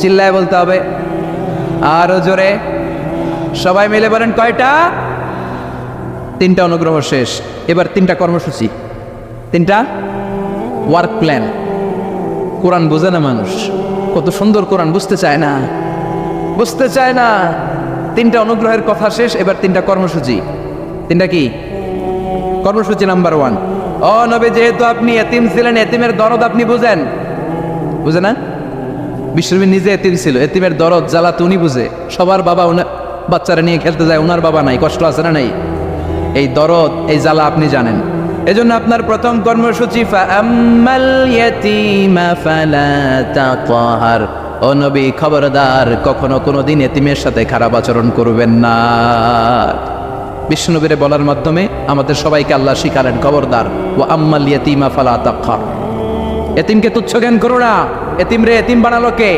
চিল্লায় বলতে হবে, আরো জোরে, সবাই মিলে বলেন কয়টা? 3টা অনুগ্রহ শেষ। এবার 3টা কর্মসূচি, 3টা ওয়ার্ক প্ল্যান। কোরআন বোঝে না মানুষ, কত সুন্দর কোরআন, বুঝতে চায় না, বুঝতে চায় না। 3টা অনুগ্রহের কথা শেষ, এবার 3টা কর্মসূচি। 3টা কি কর্মসূচি? নাম্বার 1, ও নবী যেহেতু আপনি এতিম ছিলেন, এতিমের দরদ আপনি বুঝেন, বুঝে না? বিশ্বনবী নিজে এতিম ছিল, এতিমের দরদ জ্বালা তো উনি বুঝে। সবার বাবা বাচ্চারা নিয়ে খেলতে যায়, ওনার বাবা নাই, কষ্ট আছে না নাই? এই দরদ, এই জ্বালা আপনি জানেন। এজন্য আপনার প্রথম কর্মসূচি ফাআম্মাল ইয়াতীমা ফালা তাকহার, ও নবী খবরদার, কখনো কোনোদিন এতিমের সাথে খারাপ আচরণ করবেন না। বিষ্ণুনবীরে বলার মাধ্যমে আমাদের সবাইকে আল্লাহ শিখালেন খবরদার, ওয়া আম্মাল ইয়াতীমা ফালা তাকহার, এতিমকে তুচ্ছ জ্ঞান করো না। এতিম রে এতিম বানালো কে?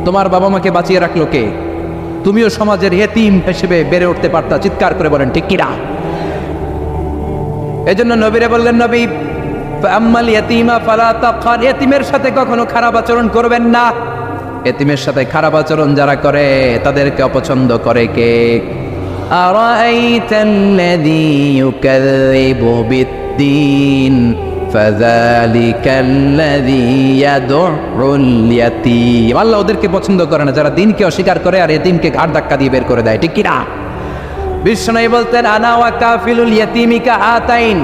তোমার বাবা মাকে বাঁচিয়ে রাখলো কে? তুমিও সমাজের এতিম হিসেবে বেড়ে উঠতে পারতা। চিৎকার করে বলেন ঠিক কিনা? এজন্য নবীরে বললেন, নবী ফাআম্মাল ইয়াতীমা ফালা তাকহার, এতিমের সাথে কখনো খারাপ আচরণ করবেন না। এতিমের সাথে খারাপ আচরণ যারা করে তাদেরকে অপছন্দ করে কে? আরাআইতাল্লাযী ইউকাযযিবু বিদ্দীন ফাযালিকাল্লাযী ইয়াদউল ইয়াতীম, আল্লাহ ওদেরকে পছন্দ করে না যারা দ্বীনকে অস্বীকার করে আর এতিমকে ঘাড় ধাক্কা দিয়ে বের করে দেয়। ঠিক কি না? বিষ্ণু বলতেন, আনা ওয়া কাফিলুল ইয়াতীমি কাআতাইন,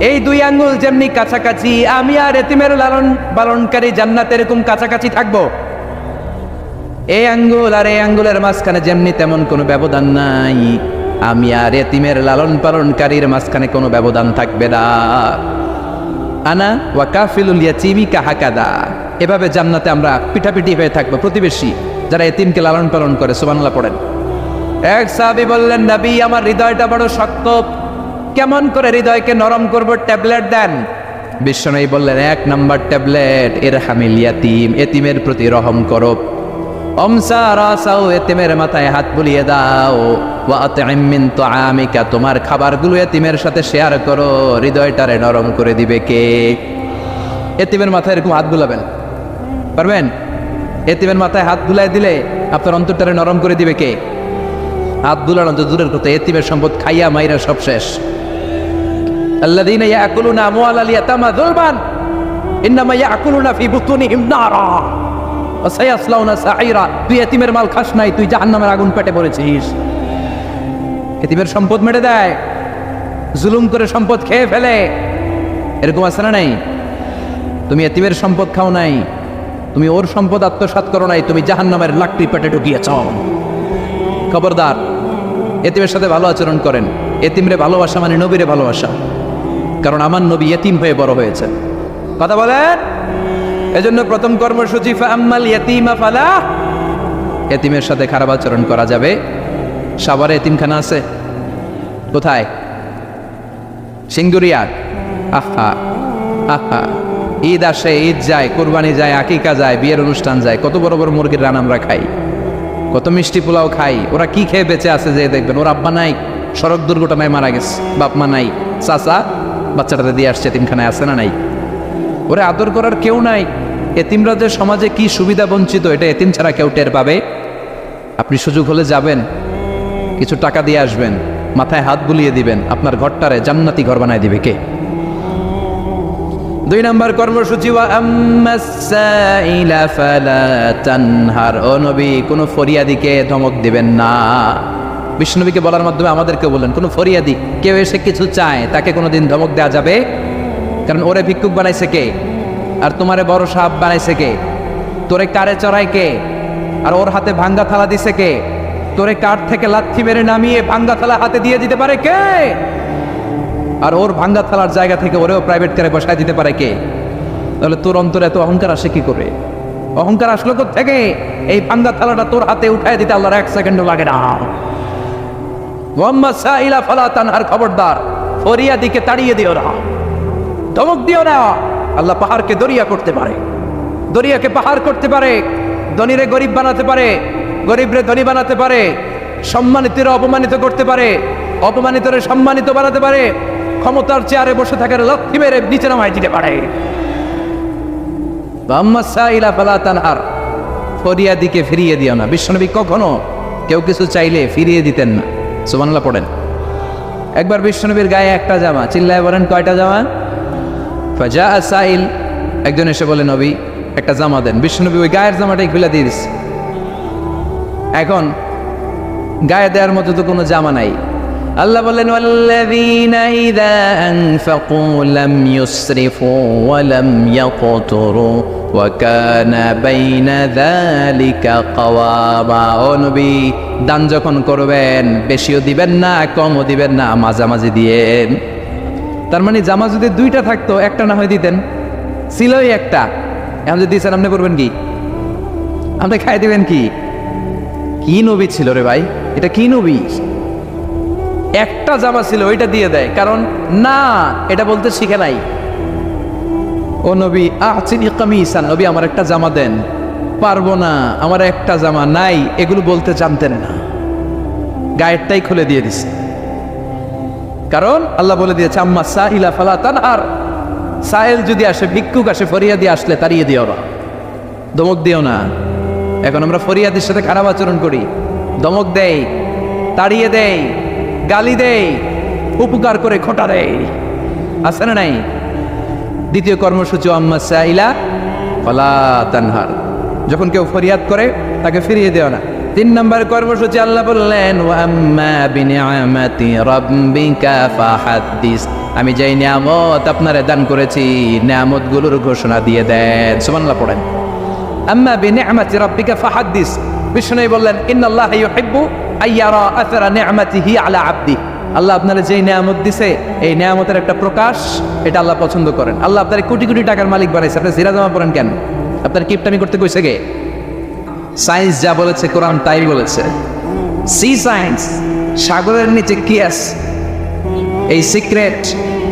এই দুই আঙ্গুল যেমনি কাছাকাছি, আমি আর এতিমের লালন পালনকারী জান্নাতে এরকম কাছাকাছি থাকবো। এই আঙ্গুল আর এই আঙ্গুলের মাঝখানে যেমনি তেমন কোনো ব্যবধান নাই, আমি আর এতিমের লালন পালনকারীর মাঝখানে কোনো ব্যবধান থাকবে না। আনা ওয়া কাফিলুল ইয়াতীমি কাহাকাদা, এভাবে জান্নাতে আমরা পিঠাপিঠি হয়ে থাকবো, প্রতিবেশী যারা এতিমকে লালন পালন করে। সুবহানাল্লাহ পড়েন। এক সাহাবী বললেন, নবী আমার হৃদয়টা বড় শক্ত, কেমন করে হৃদয়কে নরম করব? ট্যাবলেট দেন। বিশ্বনবী বললেন, এক নাম্বার ট্যাবলেট ইরহামিল ইয়াতীম, এতিমের প্রতি রহম করো। অমসা রাসাও, এতিমের মাথায় হাত বুলিয়ে দাও। ওয়া আতইম মিন তুআমিকা, তোমার খাবারগুলো এতিমের সাথে শেয়ার করো। হৃদয়টারে নরম করে দিবে কে? এতিমের মাথায় এরকম হাত বুলাবেন, পারবেন? এতিমের মাথায় হাত বুলাই দিলে আপনার অন্তরটারে নরম করে দিবে কে? হাত বুলানো তো দূরের কথা, এতিমের সম্পদ খাইয়া মাইরা সব শেষ। আল্লাযীনা ইয়াকুলুনা আমওয়ালাল ইয়াতামা যুলমান ইন্নামা ইয়াকুলুনা ফি বুতুনিহিম নারা ওয়া সায়াসলাউনা সাঈরা, তুই এতিমের মাল খাস নাই, তুই জাহান্নামের আগুন পেটে পড়েছিস। এতিমের সম্পদ মেরে দেয়, জুলুম করে সম্পদ খেয়ে ফেলে, এরকম আছে না নাই? তুমি এতিমের সম্পদ খাও নাই, তুমি ওর সম্পদ আত্মসাৎ করো নাই, তুমি জাহান্নামের লাকড়ি পেটে ঢুকিয়েছ। খবরদার, এতিমের সাথে ভালো আচরণ করেন। এতিমরে ভালোবাসা মানে নবীরে ভালোবাসা, কারণ আমার নবী এতিম হয়ে বড় হয়েছে। কথা বলেন। এজন্য প্রথম কর্মসূচি ফাআম্মাল ইয়াতীমা ফালা, এতিমের সাথে খারাপ আচরণ করা যাবে। সাভারে এতিমখানা আছে কোথায়? সিঙ্গুরিয়া। আহা আহা, ঈদ আসে, ঈদ যায়, কোরবানি যায়, আকিকা যায়, বিয়ের অনুষ্ঠান যায়, কত বড় বড় মুরগির রান আমরা খাই, কত মিষ্টি পোলাও খাই। ওরা কি খেয়ে বেঁচে আছে যে দেখবেন, ওর আব্বা নাই, সড়ক দুর্ঘটনায় মারা গেছে, বাপ মা নাই, চাচা বাচ্চাটাতে দিয়ে আসছে, এতিমখানায় আছে না নাই? ওরে আদর করার কেউ নাই। এতিমরা যে সমাজে কি সুবিধা বঞ্চিত, এটা এতিম ছাড়া কেউ টের পাবে? আপনি সুযোগ হলে যাবেন, কিছু টাকা দিয়ে আসবেন, মাথায় হাত বুলিয়ে দিবেন, আপনার ঘরটারে জান্নাতি ঘর বানায় দিবে কে? দুই নম্বর কর্মসূচি ওয়া আম্মাস সাইলা ফালা তানহার, ও নবী কোনো ফরিয়াদিকে ধমক দিবেন না। বিষ্ণুনবীকে বলার মাধ্যমে আমাদেরকে বললেন, কোনো ফরিয়াদি কেউ এসে কিছু চায় তাকে কোনোদিন ধমক দেওয়া যাবে? কারণ ওরে ভিক্ষুক বানাইছে কে? আর তোমারে বড় সাপ বানাইছে কে? তোরে কারে চড়ায় কে? আর ওর হাতে ভাঙ্গা থালা দিছে কে? তোরে কাঠ থেকে লাথি মেরে নামিয়ে ভাঙ্গা থালা হাতে দিয়ে দিতে পারে কে? আর ওর ভাঙ্গা থালার জায়গা থেকে ওরেও প্রাইভেট কারে বসায় দিতে পারে কে? তাহলে তোর অন্তরে এত অহংকার আসে কি করে? অহংকার আসলো কোত্থেকে? এই ভাঙ্গা থালাটা তোর হাতে উঠায় দিতে আল্লাহর 1 সেকেন্ডও লাগে না। ওয়াম্মা সাইলা ফালা তানহার, খবরদার ফরিয়াদিকে তাড়িয়ে দিও না, ধমক দিও না। আল্লাহ পাহাড়কে দরিয়া করতে পারে, দরিয়াকে পাহাড় করতে পারে, ধনীরে গরিব বানাতে পারে, গরিবরে ধনী বানাতে পারে, সম্মানিতরা অপমানিত করতে পারে, অপমানিতরে সম্মানিত বানাতে পারে, ক্ষমতার চেয়ারে বসে থাকার লাথি মেরে নিচে নামায় দিতে পারে। ওয়াম্মা সাইলা ফালা তানহার, ফরিয়াদিকে ফিরিয়ে দিও না। বিশ্বনবী কখনো কেউ কিছু চাইলে ফিরিয়ে দিতেন না। সুবহানাল্লাহ পড়েন। একবার বিশ্বনবীর গায়ে একটা জামা, চিল্লায় বলেন কয়টা জামা? ফাজা সাইল, একজন এসে বলে নবী একটা জামা দেন। বিশ্বনবী ওই গায়ের জামাটাই খুলে দিয়ে দিচ্ছে। এখন গায়ে দেওয়ার মতো তো কোনো জামা নাই। আল্লাহ বললেন ওয়াল্লাযীনা ইযা আনফাকু লাম ইউসরিফু ওয়া লাম ইয়াকতুরু ওয়া কানা বাইনা যালিকা কাওয়ামা। ও নবী, দান যখন করবেন বেশিও দিবেন না কমও দিবেন না, মাঝামাঝি দিয়েন। তার মানে জামা যদি দুইটা থাকতো একটা না হয় দিতেন, ছিলই একটা, এখন যদি দিয়েছেন আপনি করবেন কি? আপনি খাই দিবেন কি? কি নবী ছিল রে ভাই, এটা কি নবী? একটা জামা ছিল ওইটা দিয়ে দেয়, কারণ না এটা বলতে শিখে নাই। ও নবী আচিনি কামিসান, নবী আমার একটা জামা দেন, পারবো না আমার একটা জামা নাই, এগুলো বলতে জানতেন না, গায়েরটাই খুলে দিয়ে দিছে। কারণ আল্লাহ বলে দিয়েছে আম্মা সাইলা ফালা তানহার, সাইল যদি আসে, ভিক্ষুক আসে, ফরিয়াদি আসলে তাড়িয়ে দিও না, ধমক দিও না। এখন আমরা ফরিয়াদির সাথে খারাপ আচরণ করি, ধমক দেই, তাড়িয়ে দেই, গালি দেই, উপকার করে খোটা দেই, আছে না নাই? দ্বিতীয় কর্মসূচি আম্মা সাইলা ফালা তানহার, যখন কেউ ফরিয়াদ করে তাকে ফিরিয়ে দেও না। 3 নম্বর কর্মসূচি আল্লাহ বললেন ওয়া আম্মা বিনিআমাতি রাব্বিকা ফাহাদ্দিস, আমি যেই নিয়ামত আপনারে দান করেছি নিয়ামতগুলোর ঘোষণা দিয়ে দেন। সুবহানাল্লাহ পড়েন। আম্মা বিনিআমাতি রাব্বিকা ফাহাদ্দিস, বিষ্ণু বললেন ইন্নাল্লাহা ইউহিব্বু আইয়ারা আথরা নিআমাতিহি আলা আবদি, আল্লাহ আপনারা যেই নিয়ামত দিছে এই নিয়ামতের একটা প্রকাশ, এটা আল্লাহ পছন্দ করেন। আল্লাহ আপনার কোটি কোটি টাকার মালিক বানাইছে, আপনি জিরা জমা পড়েন কেন? আপনার কিপটামি করতে কইছে কে? সায়েন্স যা বলেছে কোরআন তাই বলেছে। সি সায়েন্স, সাগরের নিচে কি আছে, এই সিক্রেট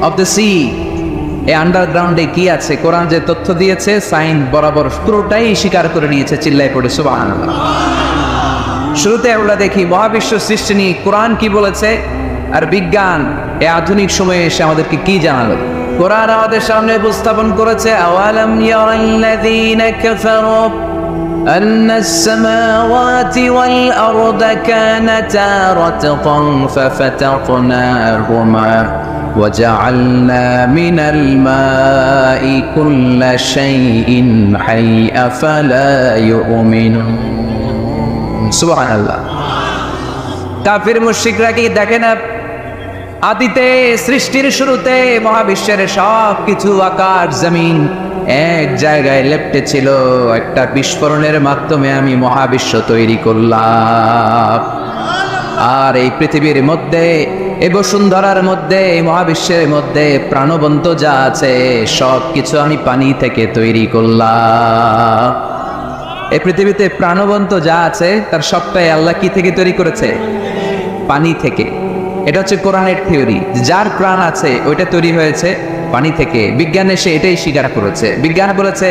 অফ দ্য সি, এই আন্ডারগ্রাউন্ডে কি আছে, কোরআন যে তথ্য দিয়েছে সায়েন্স বরাবর পুরোটাই স্বীকার করে নিয়েছে। চিল্লায় পড়ে সুবহানাল্লাহ। শুরুতে আমরা দেখি মহাবিশ্ব সৃষ্টি নিয়ে কোরআন কি বলেছে, আর বিজ্ঞান এই আধুনিক সময়ে এসে আমাদেরকে কি জানালো। কোরআন আমাদের সামনে উপস্থাপন করেছে আওয়ালাম ইয়ারাল্লাযীনা কাফারু أن السماوات والأرض كانتا رتقا ففتقناهما وجعلنا من الماء كل شيء حي أفلا يؤمنون سبحان الله কাফির মুশরিকরা কি দেখে না, আদিতে সৃষ্টির শুরুতে মহাবিশ্বের সব কিছু আকাশ জমিন এক জায়গায় লেপ্টে ছিল, একটা বিস্ফোরণের মাধ্যমে আমি মহাবিশ্ব তৈরি করলাম। আর এই পৃথিবীর মধ্যে, এই বসুন্ধরার মধ্যে, এই মহাবিশ্বের মধ্যে প্রাণবন্ত যা আছে সব কিছু আমি পানি থেকে তৈরি করলাম। এই পৃথিবীতে প্রাণবন্ত যা আছে তার সবটাই আল্লাহ কি থেকে তৈরি করেছে? পানি থেকে। এটা হচ্ছে কোরআনের থিওরি, যার প্রাণ আছে ওইটা তৈরি হয়েছে পানি থেকে। বিজ্ঞান এসে এটাই স্বীকার করেছে। বিজ্ঞান বলেছে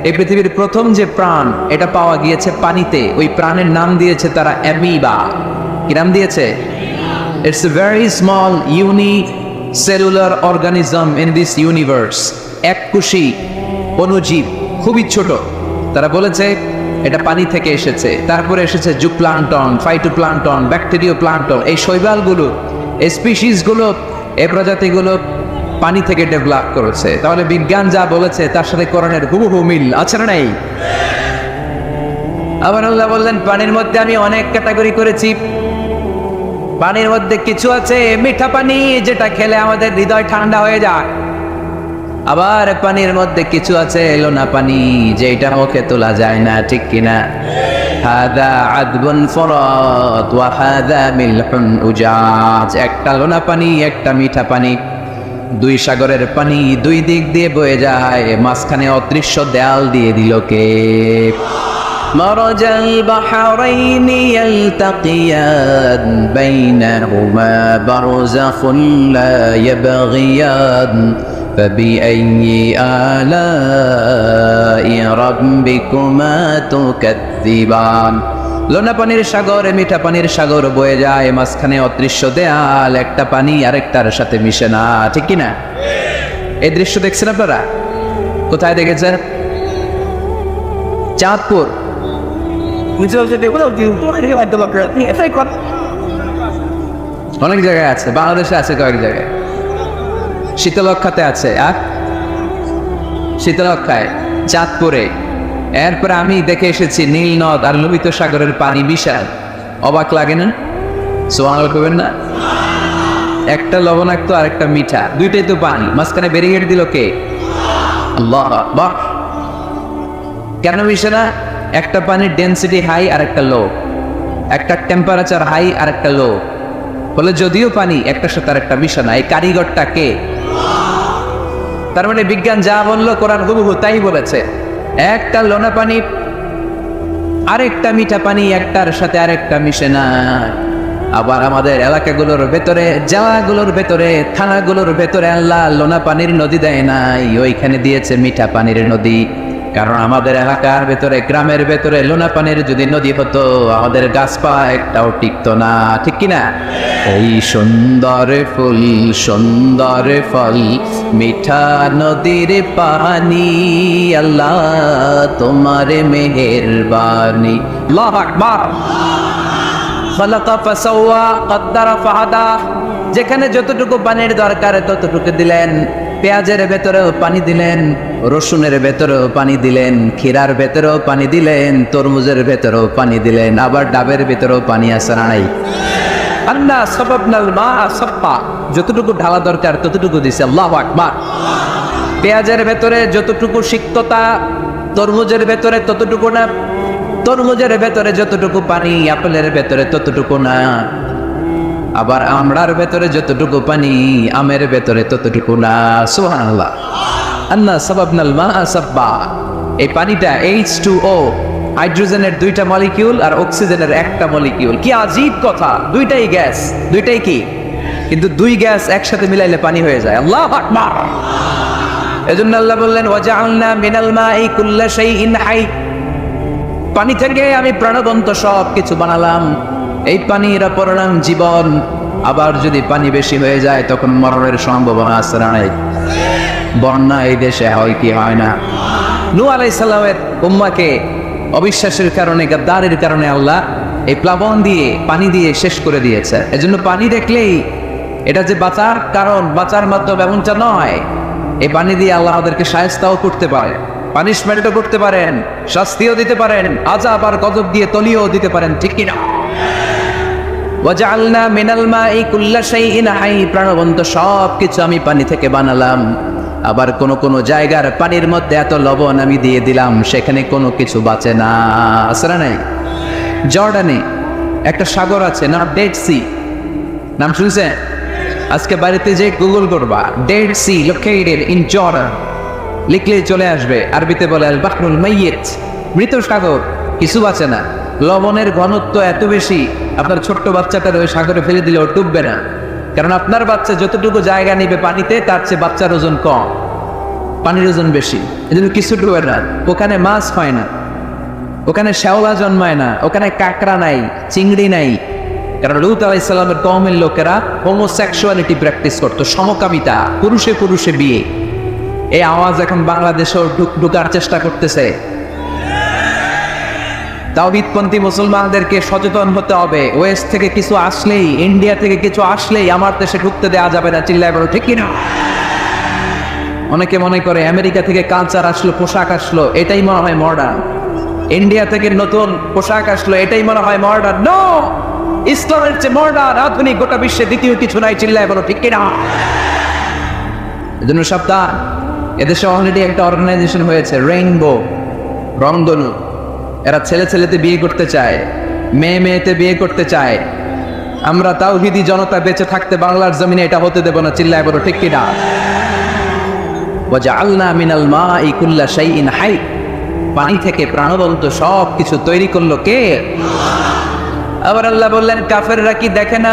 এই পৃথিবীর প্রথম যে প্রাণ এটা পাওয়া গিয়েছে পানিতে, ওই প্রাণের নাম দিয়েছে তারা অ্যামিবা। কি নাম দিয়েছে? It's a very small unicellular organism in this universe, এককোষী অণুজীব, খুবই ছোট। তারা বলেছে এটা পানি থেকে এসেছে। তারপরে এসেছে জুপ্লান্টন, ফাইটোপ্লান্টন, ব্যাকটেরিয়া প্লান্টন, এই শৈবালগুলো, এই স্পিসিসগুলো, এই প্রজাতিগুলো পানি থেকে ডেভেলপ করেছে। তাহলে বিজ্ঞান যা বলেছে তার সাথে কোরআনের হুবহু মিল আছে না নাই? আবার আল্লাহ বললেন পানির মধ্যে আমি অনেক ক্যাটাগরি করেছি। পানির মধ্যে কিছু আছে মিঠা পানি, যেটা খেলে আমাদের হৃদয় ঠান্ডা হয়ে যায়। আবার পানির মধ্যে কিছু আছে লোনা পানি, যেটা মুখে তোলা যায় না, ঠিক কিনা? হাদা আদবুন ফুরাত ওয়া হাদা মিলহুন উজাজ, একটা লোনা পানি একটা মিঠা পানি, দুই সাগরের পানি দুই দিক দিয়ে বয়ে যায়, মাঝখানে অদৃশ্য দেয়াল দিয়ে দিল কে? মারাজাল বাহরাইনি ইয়ালতাকিয়ান বাইনাহুমা বারযাখুন লা ইয়াবগিয়ান ফাবিআইয়ি আলাই রাব্বিকুমা তুকাযযিবান। লোনা পানির সাগর, মিঠা পানির সাগর বয়ে যায়, মাঝখানে অদৃশ্য দেয়াল, একটা পানি আরেকটার সাথে মিশে না, ঠিক কিনা? এই দৃশ্য দেখছেন আপনারা? কোথায় দেখেছেন? চাঁদপুর। অনেক জায়গায় আছে, বাংলাদেশে আছে কয়েক জায়গায়, শীতলক্ষাতে আছে, আর শীতলক্ষায়, চাঁদপুরে। এরপরে আমি দেখে এসেছি নীল নদ আর লোহিত সাগরের পানি বিশাল। অবাক লাগে না? সুবহানাল্লাহ কইবেন না? একটা লবণাক্ত আর একটা মিঠা, দুইটাই তো পানি, মাঝখানে ব্যারিকেড দিল কে? আল্লাহ। বাহ, কেন মিশে না? একটা পানির ডেনসিটি হাই আর একটা লো। একটা টেম্পারেচার হাই আর একটা লো, বলে যদিও পানি একটার সাথে আর একটা মিশে না, এই কারিগরটা কে? তার মানে বিজ্ঞান যা বললো কোরআন হুবহু তাই বলেছে। একটা লোনা পানি আরেকটা মিঠা পানি, একটার সাথে আরেকটা মিশে না। আবার আমাদের এলাকাগুলোর ভেতরে, জেলাগুলোর ভেতরে, থানাগুলোর ভেতরে আল্লাহ লোনা পানির নদী দেয় নাই, ওইখানে দিয়েছে মিঠা পানির নদী। কারণ আমাদের এলাকার ভেতরে, গ্রামের ভেতরে লোনা পানির যদি নদী হতো, আমাদের গাছপালা একটাও টিকতো না, ঠিক কিনা? এই সুন্দর ফুল, সুন্দর ফল, মিঠা নদীর পানি, আল্লাহ তোমার মেহেরবানি। আল্লাহু আকবার। খালাকা ফাসাওয়া কদ্দারা ফাহাদা। যেখানে যতটুকু পানির দরকার ততটুকু দিলেন। পেঁয়াজের ভেতরেও পানি দিলেন, রসুনের ভেতরেও পানি দিলেন, ক্ষীরার ভেতরেও পানি দিলেন, তরমুজের ভেতরেও পানি দিলেন, আবার ডাবের ভেতরেও পানি আছে না নাই? আন্না সাবাবনাল মা সাব্বা। যতটুকু ঢালা দরকার ততটুকু দিছে। আল্লাহু আকবার। পেঁয়াজের ভেতরে যতটুকু সিক্ততা, তরমুজের ভেতরে ততটুকু না। তরমুজের ভেতরে যতটুকু পানি, আপেলের ভেতরে ততটুকু না। আবার আমড়ার ভেতরে যতটুকু পানি, আমের ভেতরে ততটুকু না। সুবহানাল্লাহ। আন্না সাবাবনাল মা সাব্বা। এই পানিটা H2O, হাইড্রোজেনের 2টা মলিকিউল আর অক্সিজেনের 1টা মলিকিউল। কি আজীব কথা, দুইটাই গ্যাস, দুইটাই কি, কিন্তু দুই গ্যাস একসাথে মিলাইলে পানি হয়ে যায়। আল্লাহু আকবার। এজন্য আল্লাহ বললেন ওয়াজআলনা মিনাল মাই কুল্লা শাইইন হাই। পানি থেকে আমি প্রাণবন্ত সব কিছু বানালাম। এই পানির অপর নাম জীবন। আবার যদি পানি বেশি হয়ে যায় তখন মরণের সম্ভাবনা আছে না নাই? বন্যা এই দেশে হয় কি হয় না? নূহ আলাইহিস সালামের উম্মাহকে অবিশ্বাসের কারণে, গাদ্দারের কারণে আল্লাহ এই প্লাবন দিয়ে, পানি দিয়ে শেষ করে দিয়েছে। এজন্য পানি দেখলেই এটা যে বাঁচার কারণ, বাঁচার মাধ্যম এমনটা নয়। এই পানি দিয়ে আল্লাহ আমাদেরকে শায়েস্তাও করতে পারে, পানিশমেন্টও করতে পারেন, শাস্তিও দিতে পারেন, আযাব আর গজব দিয়ে তলিয়েও দিতে পারেন, ঠিক কিনা? ওয়াজআলনা মিনাল মাই কুল্লা শাইইন হাই। প্রাণবন্ত সব কিছু আমি পানি থেকে বানালাম। আবার কোন কোন জায়গার পানির মধ্যে এত লবণ আমি দিয়ে দিলাম, সেখানে কোনো কিছু বাঁচে না। আসলে নাই? জর্ডানে একটা সাগর আছে না, ডেড সি। নাম শুনছেন? আজকে বাড়িতে যে গুগল করবা, Dead Sea located in Jordan, লিখলেই চলে আসবে। আরবিতে বলে আল বাহরুল মাইয়িত, মৃত সাগর, কিছু বাঁচে না। লবণের ঘনত্ব এত বেশি, আপনার ছোট্ট বাচ্চাটার ওই সাগরে ফেলে দিলে ও ডুববে না। কারণ আপনার বাচ্চা যতটুকু জায়গা নিবে পানিতে, তার চেয়ে বাচ্চার ওজন কম, পানির ওজন বেশি। এজন্য কিছু ডুবে না। ওখানে মাছ হয় না, ওখানে শ্যাওলা জন্মায় না, ওখানে কাঁকড়া নাই, চিংড়ি নাই। কারণ লূত আলাইহিস সালামের কওমের লোকেরা হোমোসেক্সুয়ালিটি প্র্যাকটিস করতো, সমকামিতা, পুরুষে পুরুষে বিয়ে। এই আওয়াজ এখন বাংলাদেশেও ঢুকার চেষ্টা করতেছে। তাওহীদপন্থী মুসলমানদেরকে সচেতন হতে হবে। ওয়েস্ট থেকে কিছু আসলেই, ইন্ডিয়া থেকে কিছু আসলেই আমার দেশে ঢুকতে দেওয়া যাবে না। চিল্লায় বলো ঠিক কিনা? অনেকে মনে করে আমেরিকা থেকে কালচার আসলো, পোশাক আসলো, এটাই মনে হয় মডার্ন। ইন্ডিয়া থেকে নতুন পোশাক আসলো, এটাই মনে হয় মডার্ন। নো, ইসলামের চেয়ে মডার্ন, আধুনিক গোটা বিশ্বে দ্বিতীয় কিছু নাই। চিল্লায় বলো ঠিক কিনা? এজন্য সাবধান। এদেশে অলরেডি একটা অর্গানাইজেশন হয়েছে, রেইনবো, রংধনু। এরা ছেলে ছেলেতে বিয়ে করতে চায়, মেয়ে মেয়েতে বিয়ে করতে চায়। আমরা তাওহীদি জনতা বেঁচে থাকতে বাংলার জমিনে এটা হতে দেব না। চিল্লায় বলো ঠিক কিনা? ওয়াজআলনা মিনাল মাই কুল্লা শাইইন হাই। পানি থেকে প্রাণবন্ত সব কিছু তৈরি করলো কে? আবার আল্লাহ বললেন কাফেররা কি দেখে না?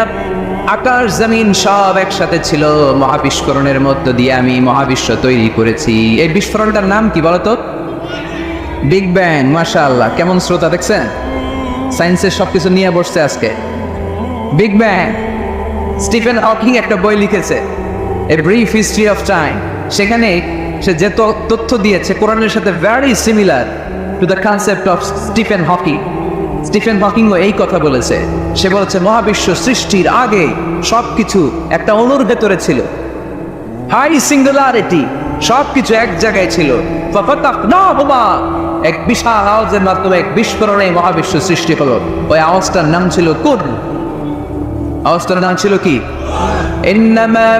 আকাশ জমিন সব একসাথে ছিল, মহাবিস্ফোরণের মধ্য দিয়ে আমি মহাবিশ্ব তৈরি করেছি। এই বিস্ফোরণটার নাম কি বলতো? Big bang. মাশাআল্লাহ, কেমন শ্রোতা দেখছেন? সায়েন্সের সবকিছু নিয়ে বসছে আজকে। Big bang. স্টিফেন হকিং একটা বই লিখেছে, a brief history of time. সেখানে সে যে তথ্য দিয়েছে কোরআনের সাথে very similar to the concept of Stephen Hawking. Stephen হকিংও এই কথা বলেছে। সে বলেছে মহাবিশ্ব সৃষ্টির আগে সবকিছু একটা অণুর ভেতরে ছিল, হাই সিঙ্গুলারিটি, সবকিছু এক জায়গায় ছিল। এক বিশাল আওয়াজের মাধ্যমে এক বিস্ফোরণে মহাবিশ্ব সৃষ্টি হলো। ওই আওয়াজটার নাম ছিল কুন। আওয়াজটার নাম ছিল কি? ইন্নামা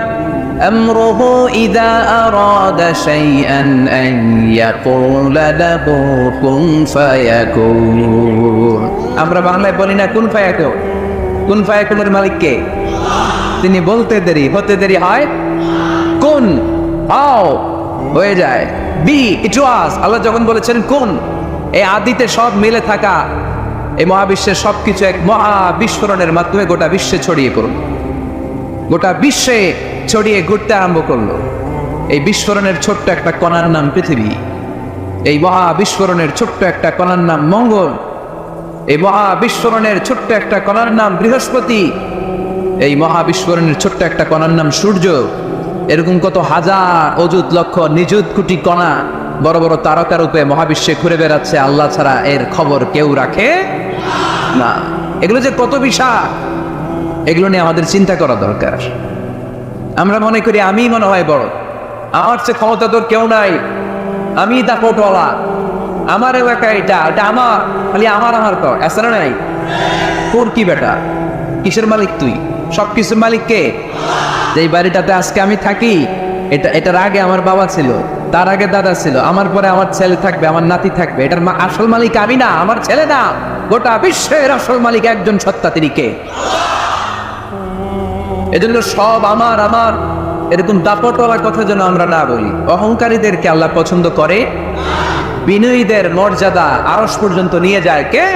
আমরুহু ইযা আরাদা শাইআন আন ইয়াকুলা লাহু কুন ফায়াকুন। আমরা বাংলায় বলি না কুন ফায়াকুন, কুন ফায়াকুনের মালিক কে? তিনি বলতে দেরি হতে দেরি হয়, কোন হাও হয়ে যায়, বি ইট ওয়াজ। আল্লাহ যখন বলেছেন কোন, এই আদিতে সব মিলে থাকা এই মহাবিশ্বের সবকিছু এক মহা বিস্ফোরণের মাধ্যমে গোটা বিশ্বে ছড়িয়ে পড়ল, গোটা বিশ্বে ছড়িয়ে ঘুরতে আরম্ভ করলো। এই বিস্ফোরণের ছোট্ট একটা কণার নাম পৃথিবী, এই মহা বিস্ফোরণের ছোট্ট একটা কণার নাম মঙ্গল, এই মহা বিস্ফোরণের ছোট্ট একটা কণার নাম বৃহস্পতি, এই মহা বিস্ফোরণের ছোট্ট একটা কণার নাম সূর্য। এরকম কত হাজার অযুত লক্ষ নিযুত কোটি কণা বড় বড় তারকা রূপে মহাবিশ্বে ঘুরে বেড়াচ্ছে, আল্লাহ ছাড়া এর খবর কেউ রাখে না। এগুলো যে কত বিশাল, এগুলো নিয়ে আমাদের চিন্তা করা দরকার। আমরা মনে করি আমি মনে হয় বড়, আমার চেয়ে ক্ষমতা তোর কেউ নাই, আমি তা কোটওয়ালা, আমার এলাকা এটা এটা আমার, খালি আমার আমার কর, এছাড়া নাই। তোর কি বেটা, কিসের মালিক তুই? সব কিছুর মালিক কে? যেই বাড়িটাতে আজকে আমি থাকি, এটার আগে আমার বাবা ছিল, তার আগে দাদা ছিল, আমার পরে আমার ছেলে থাকবে, আমার নাতি থাকবে। এটার আসল মালিক আমি না, আমার ছেলে না, গোটা বিশ্বের আসল মালিক একজন সত্তা, তিনি কে? এজন্য সব আমার আমার এরকম দাপটওয়ালার কথা যেন আমরা না বলি। অহংকারীদেরকে আল্লাহ পছন্দ করে, বিনয়ীদের মর্যাদা আরশ পর্যন্ত নিয়ে যায় কে?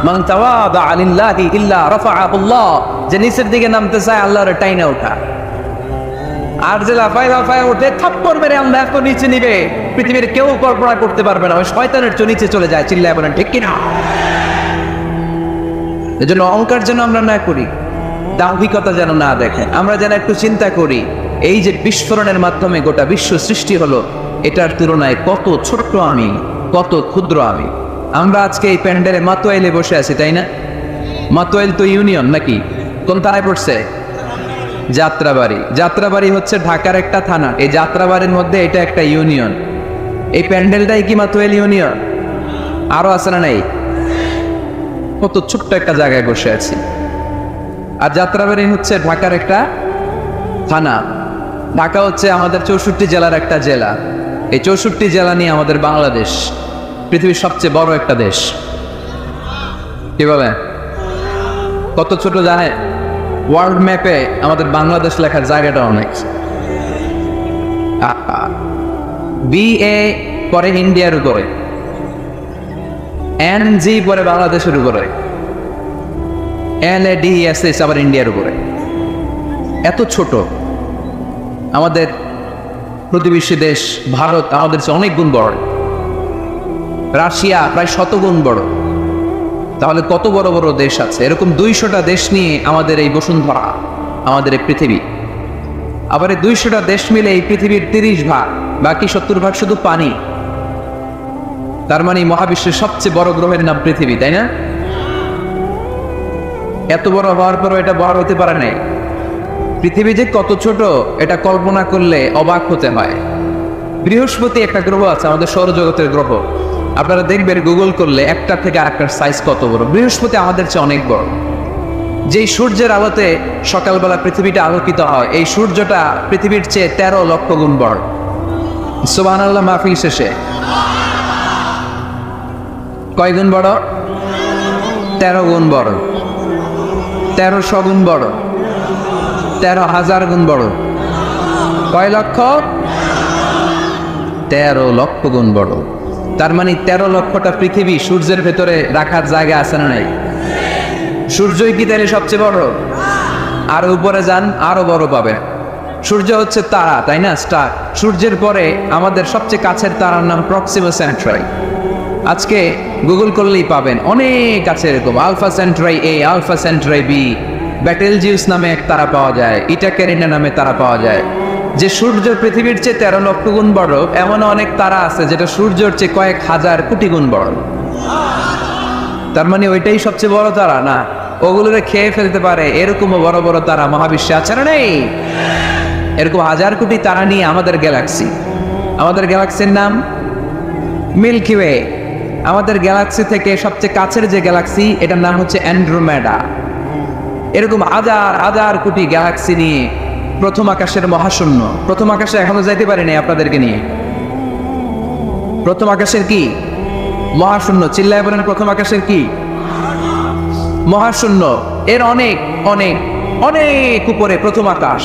মান তাওয়াদা লিল্লাহি ইল্লা রাফাআহু আল্লাহ। যে নিচের দিকে নামতে চায় আল্লাহর টাইনা ওঠা, আর যে লাফায় লাফায় ওঠে থাপ্পড় মেরে আল্লাহ এত নিচে নিবে পৃথিবীর কেউ কল্পনা করতে পারবে না। ওই শয়তানের চেয়ে নিচে চলে যায়, চিল্লায় বলেন ঠিক কিনা? এজন্য অহংকার যেন আমরা না করি, দাম্ভিকতা যেন না দেখেন। আমরা যেন একটু চিন্তা করি, এই যে বিস্ফোরণের মাধ্যমে গোটা বিশ্ব সৃষ্টি হলো, এটার তুলনায় কত ছোট্ট আমি, কত ক্ষুদ্র আমি। আমরা আজকে এই প্যান্ডেলে মাতোয়াইলে বসে আছি, তাই না? মাতোয়াইল তো ইউনিয়ন নাকি? কোন থানায় পড়ছে? যাত্রাবাড়ি। যাত্রাবাড়ি হচ্ছে ঢাকার একটা থানা। এই যাত্রাবাড়ির মধ্যে এটা একটা ইউনিয়ন। এই প্যান্ডেলটাই কি মাতোয়াইল ইউনিয়ন? আরো আছে না নাই? কত ছোট্ট একটা জায়গায় বসে আছি। আর যাত্রাবাড়ি হচ্ছে ঢাকার একটা থানা। ঢাকা হচ্ছে আমাদের 64 জেলার একটা জেলা। এই 64 জেলা নিয়ে আমাদের বাংলাদেশ পৃথিবীর সবচেয়ে বড় একটা দেশ। কিভাবে? কত ছোট জানে? ওয়ার্ল্ড ম্যাপে আমাদের বাংলাদেশ লেখার জায়গাটা অনেক। BA পরে ইন্ডিয়ার উপরে, NG পরে বাংলাদেশের উপরে, LADSS আবার ইন্ডিয়ার উপরে। এত ছোট আমাদের প্রতিবেশী দেশ ভারত আমাদের চেয়ে অনেক গুণ বড়, রাশিয়া প্রায় 100 গুণ বড়। তাহলে কত বড় বড় দেশ আছে? এরকম 200টা দেশ নিয়ে আমাদের এই বসুন্ধরা, আমাদের এই পৃথিবী। আবার এই 200টা দেশ মিলে এই পৃথিবীর 30 ভাগ, বাকি 70 ভাগ শুধু পানি। তার মানে মহাবিশ্বের সবচেয়ে বড় গ্রহের নাম পৃথিবী, তাই না? এত বড় হওয়ার পরও এটা বড় হতে পারে নাই। পৃথিবী যে কত ছোট এটা কল্পনা করলে অবাক হতে হয়। বৃহস্পতি একটা গ্রহ আছে, আমাদের সৌরজগতের গ্রহ। আপনারা দেখবেন গুগল করলে একটা থেকে আরেকটার সাইজ কত বড়। বৃহস্পতি আমাদের চেয়ে অনেক বড়। যেই সূর্যের আলোতে সকালবেলা পৃথিবীটা আলোকিত হয়, এই সূর্যটা পৃথিবীর চেয়ে 13 লক্ষ গুণ বড়। সুবহানাল্লাহ মাহফিল শেষে কয় গুণ বড়? 13 গুণ বড়, 1300 গুণ বড়, 13,000 গুণ বড়। কয় লক্ষ? 13 লক্ষ গুণ বড়। তার মানে 13 লক্ষটা পৃথিবী সূর্যের ভেতরে রাখার জায়গা আছে না নাই? সূর্যই কি তাহলে সবচেয়ে বড়? আর উপরে যান, আরো বড় পাবে। সূর্য হচ্ছে তারা, তাই না? স্টার। সূর্যের পরে আমাদের সবচেয়ে কাছের তারার নাম প্রক্সিমা সেন্ট্রাই। আজকে গুগল করলেই পাবেন, অনেক আছে এরকম। Alpha Centauri A, Alpha Centauri B, Betelgeuse নামে এক তারা পাওয়া যায়, ইটাকেরিনা নামে তারা পাওয়া যায়। যে সূর্য পৃথিবীর চেয়ে 13 লক্ষ গুণ বড়, এমন অনেক তারা আছে যেটা সূর্যের চেয়ে কয়েক হাজার কোটি গুণ বড়। তার মানে ওইটাই সবচেয়ে বড় তারা না? ওগুলোরে খেয়ে ফেলতে পারে এরকমও বড় বড় তারা মহাবিশ্বে আছে না নেই? এরকম হাজার কোটি তারা নিয়ে আমাদের গ্যালাক্সি। আমাদের গ্যালাক্সির নাম মিল্কি ওয়ে। আমাদের গ্যালাক্সি থেকে সবচেয়ে কাছের যে গ্যালাক্সি, এটার নাম হচ্ছে অ্যান্ড্রোমেডা। এরকম হাজার হাজার কোটি গ্যালাক্সি নিয়ে প্রথম আকাশের মহাশূন্য। প্রথম আকাশে এখনো যাইতে পারিনি আপনাদেরকে নিয়ে। প্রথম আকাশের কি? মহাশূন্য। চিল্লায় বলেন প্রথম আকাশের কি? মহাশূন্য এর অনেক অনেক অনেক উপরে প্রথম আকাশ,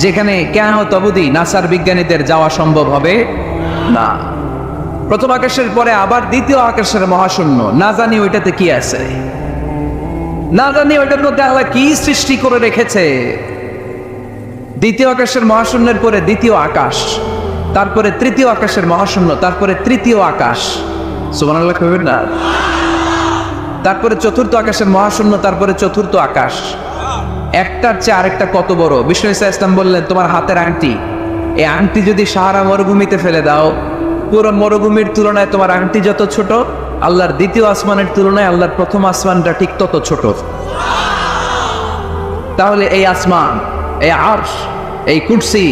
যেখানে কিয়ামত অবধি নাসার বিজ্ঞানীদের যাওয়া সম্ভব হবে না। প্রথম আকাশের পরে আবার দ্বিতীয় আকাশের মহাশূন্য, না জানি ওইটাতে কি আছে, না জানি ওইটার মধ্যে আল্লাহ কি সৃষ্টি করে রেখেছে। দ্বিতীয় আকাশের মহাশূন্যের পরে দ্বিতীয় আকাশ, তারপরে তৃতীয় আকাশের মহাশূন্য, তারপরে তৃতীয় আকাশ, সুবহানাল্লাহ কইবেন না? তারপরে চতুর্থ আকাশের মহাশূন্য, তারপরে চতুর্থ আকাশ। একটার চেয়ে আরেকটা কত বড়। বিষ্ণু ঈসা ইসলাম বললেন, তোমার হাতের আংটি, এই আংটি যদি সাহারা মরুভূমিতে ফেলে দাও, পুরো মরুভূমির তুলনায় তোমার আংটি যত ছোট, আল্লাহর দ্বিতীয় আসমানের তুলনায় আল্লাহর প্রথম আসমানটা ঠিক তত ছোট। তাহলে এই আসমান, এই আরশ, এই কুরসি,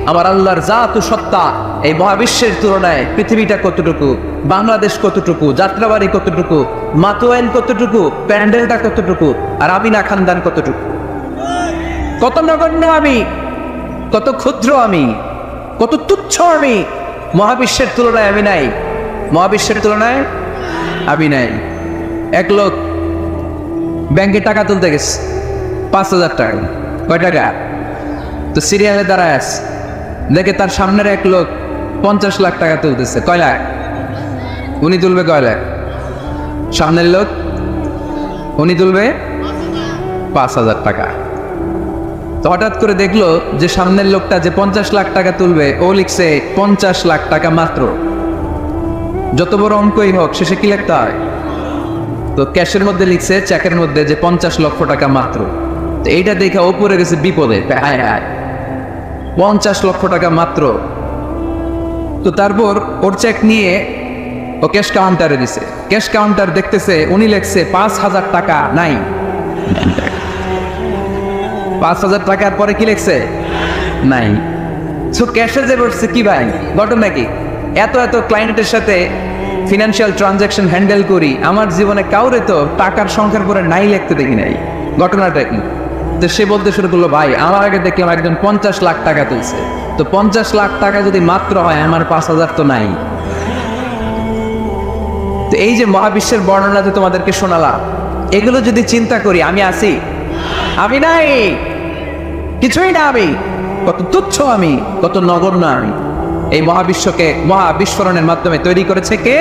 আমার আল্লাহর জাত ও সত্তা, এই মহাবিশ্বের তুলনায় পৃথিবীটা কতটুকু, বাংলাদেশ কতটুকু, যাত্রাবাড়ি কতটুকু, মাতোয়াইন কতটুকু, প্যান্ডেলটা কতটুকু, আর আমিনা খানদান কতটুকু, কত নগণ্য আমি, কত ক্ষুদ্র আমি, কত তুচ্ছ আমি। মহাবিশ্বের তুলনায় আমি নাই, মহাবিশ্বের তুলনায় আমি নাই। এক লোক ব্যাংকে টাকা তুলতে গেছে 5,000 টাকা। কয় টাকা? তো সিরিয়ালে দাঁড়ায় আছে, দেখে তার সামনের এক লোক 50 লাখ টাকা তুলতেছে। কয় লাখ? উনি তুলবে কয় লাখ? সামনের লোক উনি তুলবে 5,000 টাকা। তো হঠাৎ করে দেখলো যে সামনের লোকটা যে 50 লাখ টাকা তুলবে, ও লিখছে 50 লাখ টাকা মাত্র। যত বড় অঙ্কই হোক, শেষে কি লিখতে হয়? তো ক্যাশের মধ্যে লিখছে, চেকের মধ্যে, যে 50 লক্ষ টাকা মাত্র। তো এইটা দেখে ও পড়ে গেছে বিপদে, 50 লক্ষ টাকা মাত্র। তো তারপর ওর চেক নিয়ে ও ক্যাশ কাউন্টারে দিছে। ক্যাশ কাউন্টার দেখতেছে, উনি লিখছে 5,000 টাকা নাই। 5,000 টাকার পরে কি লিখছে? নাই। সো ক্যাশে যে বসছে, কি ভাই ঘটনা কি? এত এত ক্লায়েন্টের সাথে ফিনান্সিয়াল ট্রানজাকশন হ্যান্ডেল করি, আমার জীবনে কাউরে তো টাকার সংখ্যার পরে নাই লিখতে দেখি নাই। ঘটনাটা কি? তো সে বলতে শুরু করলো, ভাই আমার আগে দেখলাম একজন 50 লাখ টাকা তুলছে, তো 50 লাখ টাকা যদি মাত্র হয়, আমার 5,000 তো নাই। তো এই যে মহাবিশ্বের বর্ণনা যে তোমাদেরকে শোনালাম, এগুলো যদি চিন্তা করি, আমি আছি? আমি নাই, কিছুই না আমি। কত তুচ্ছ আমি, কত নগণ্য আমি। এই মহাবিশ্বকে মহাবিস্ফোরণের মাধ্যমে তৈরি করেছে কে?